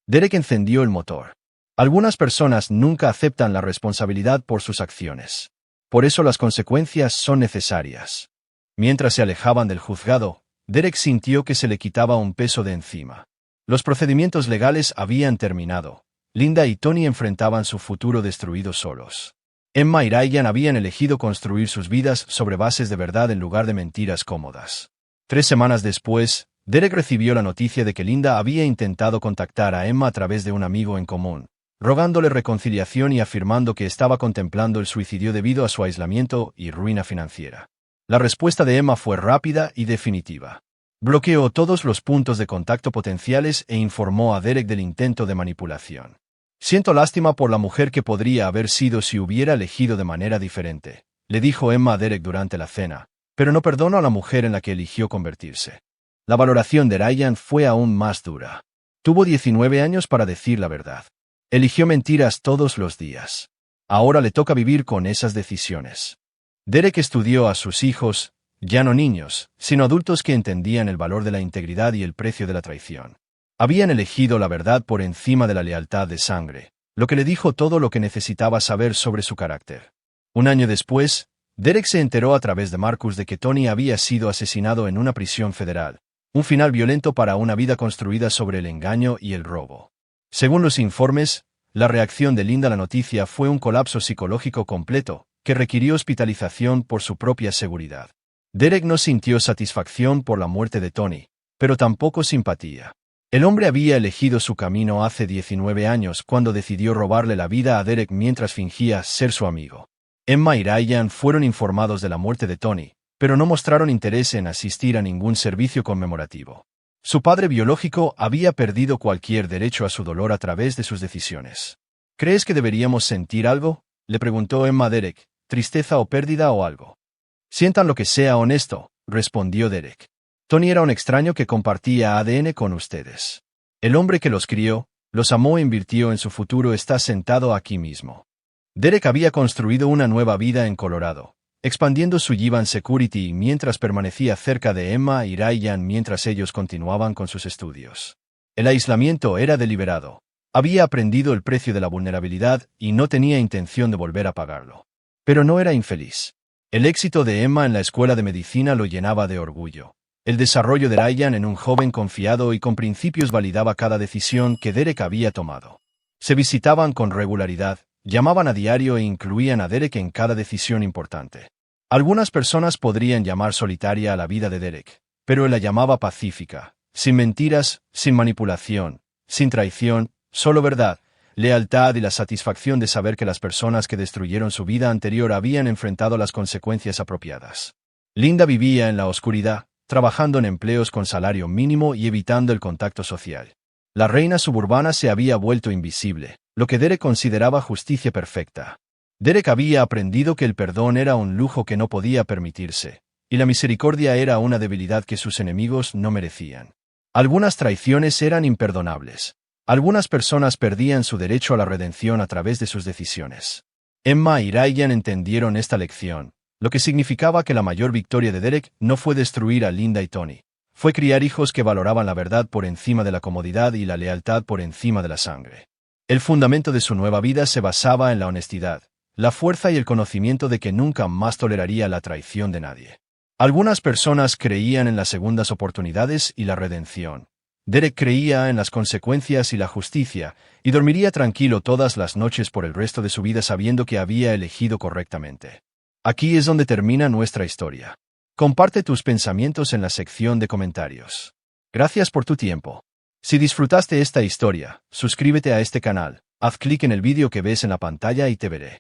Derek encendió el motor. Algunas personas nunca aceptan la responsabilidad por sus acciones. Por eso las consecuencias son necesarias. Mientras se alejaban del juzgado, Derek sintió que se le quitaba un peso de encima. Los procedimientos legales habían terminado. Linda y Tony enfrentaban su futuro destruido solos. Emma y Ryan habían elegido construir sus vidas sobre bases de verdad en lugar de mentiras cómodas. 3 semanas después, Derek recibió la noticia de que Linda había intentado contactar a Emma a través de un amigo en común, rogándole reconciliación y afirmando que estaba contemplando el suicidio debido a su aislamiento y ruina financiera. La respuesta de Emma fue rápida y definitiva. Bloqueó todos los puntos de contacto potenciales e informó a Derek del intento de manipulación. Siento lástima por la mujer que podría haber sido si hubiera elegido de manera diferente, le dijo Emma a Derek durante la cena, pero no perdono a la mujer en la que eligió convertirse. La valoración de Ryan fue aún más dura. Tuvo 19 años para decir la verdad. Eligió mentiras todos los días. Ahora le toca vivir con esas decisiones. Derek estudió a sus hijos, ya no niños, sino adultos que entendían el valor de la integridad y el precio de la traición. Habían elegido la verdad por encima de la lealtad de sangre, lo que le dijo todo lo que necesitaba saber sobre su carácter. 1 año después, Derek se enteró a través de Marcus de que Tony había sido asesinado en una prisión federal. Un final violento para una vida construida sobre el engaño y el robo. Según los informes, la reacción de Linda a la noticia fue un colapso psicológico completo, que requirió hospitalización por su propia seguridad. Derek no sintió satisfacción por la muerte de Tony, pero tampoco simpatía. El hombre había elegido su camino hace 19 años cuando decidió robarle la vida a Derek mientras fingía ser su amigo. Emma y Ryan fueron informados de la muerte de Tony, pero no mostraron interés en asistir a ningún servicio conmemorativo. Su padre biológico había perdido cualquier derecho a su dolor a través de sus decisiones. ¿Crees que deberíamos sentir algo?, le preguntó Emma a Derek, tristeza o pérdida o algo. Sientan lo que sea honesto, respondió Derek. Tony era un extraño que compartía ADN con ustedes. El hombre que los crió, los amó e invirtió en su futuro está sentado aquí mismo. Derek había construido una nueva vida en Colorado, expandiendo su Givan Security mientras permanecía cerca de Emma y Ryan mientras ellos continuaban con sus estudios. El aislamiento era deliberado. Había aprendido el precio de la vulnerabilidad y no tenía intención de volver a pagarlo. Pero no era infeliz. El éxito de Emma en la escuela de medicina lo llenaba de orgullo. El desarrollo de Ryan en un joven confiado y con principios validaba cada decisión que Derek había tomado. Se visitaban con regularidad, llamaban a diario e incluían a Derek en cada decisión importante. Algunas personas podrían llamar solitaria a la vida de Derek, pero él la llamaba pacífica, sin mentiras, sin manipulación, sin traición, solo verdad, lealtad y la satisfacción de saber que las personas que destruyeron su vida anterior habían enfrentado las consecuencias apropiadas. Linda vivía en la oscuridad, trabajando en empleos con salario mínimo y evitando el contacto social. La reina suburbana se había vuelto invisible, lo que Derek consideraba justicia perfecta. Derek había aprendido que el perdón era un lujo que no podía permitirse, y la misericordia era una debilidad que sus enemigos no merecían. Algunas traiciones eran imperdonables. Algunas personas perdían su derecho a la redención a través de sus decisiones. Emma y Ryan entendieron esta lección, lo que significaba que la mayor victoria de Derek no fue destruir a Linda y Tony. Fue criar hijos que valoraban la verdad por encima de la comodidad y la lealtad por encima de la sangre. El fundamento de su nueva vida se basaba en la honestidad, la fuerza y el conocimiento de que nunca más toleraría la traición de nadie. Algunas personas creían en las segundas oportunidades y la redención. Derek creía en las consecuencias y la justicia, y dormiría tranquilo todas las noches por el resto de su vida sabiendo que había elegido correctamente. Aquí es donde termina nuestra historia. Comparte tus pensamientos en la sección de comentarios. Gracias por tu tiempo. Si disfrutaste esta historia, suscríbete a este canal, haz clic en el vídeo que ves en la pantalla y te veré.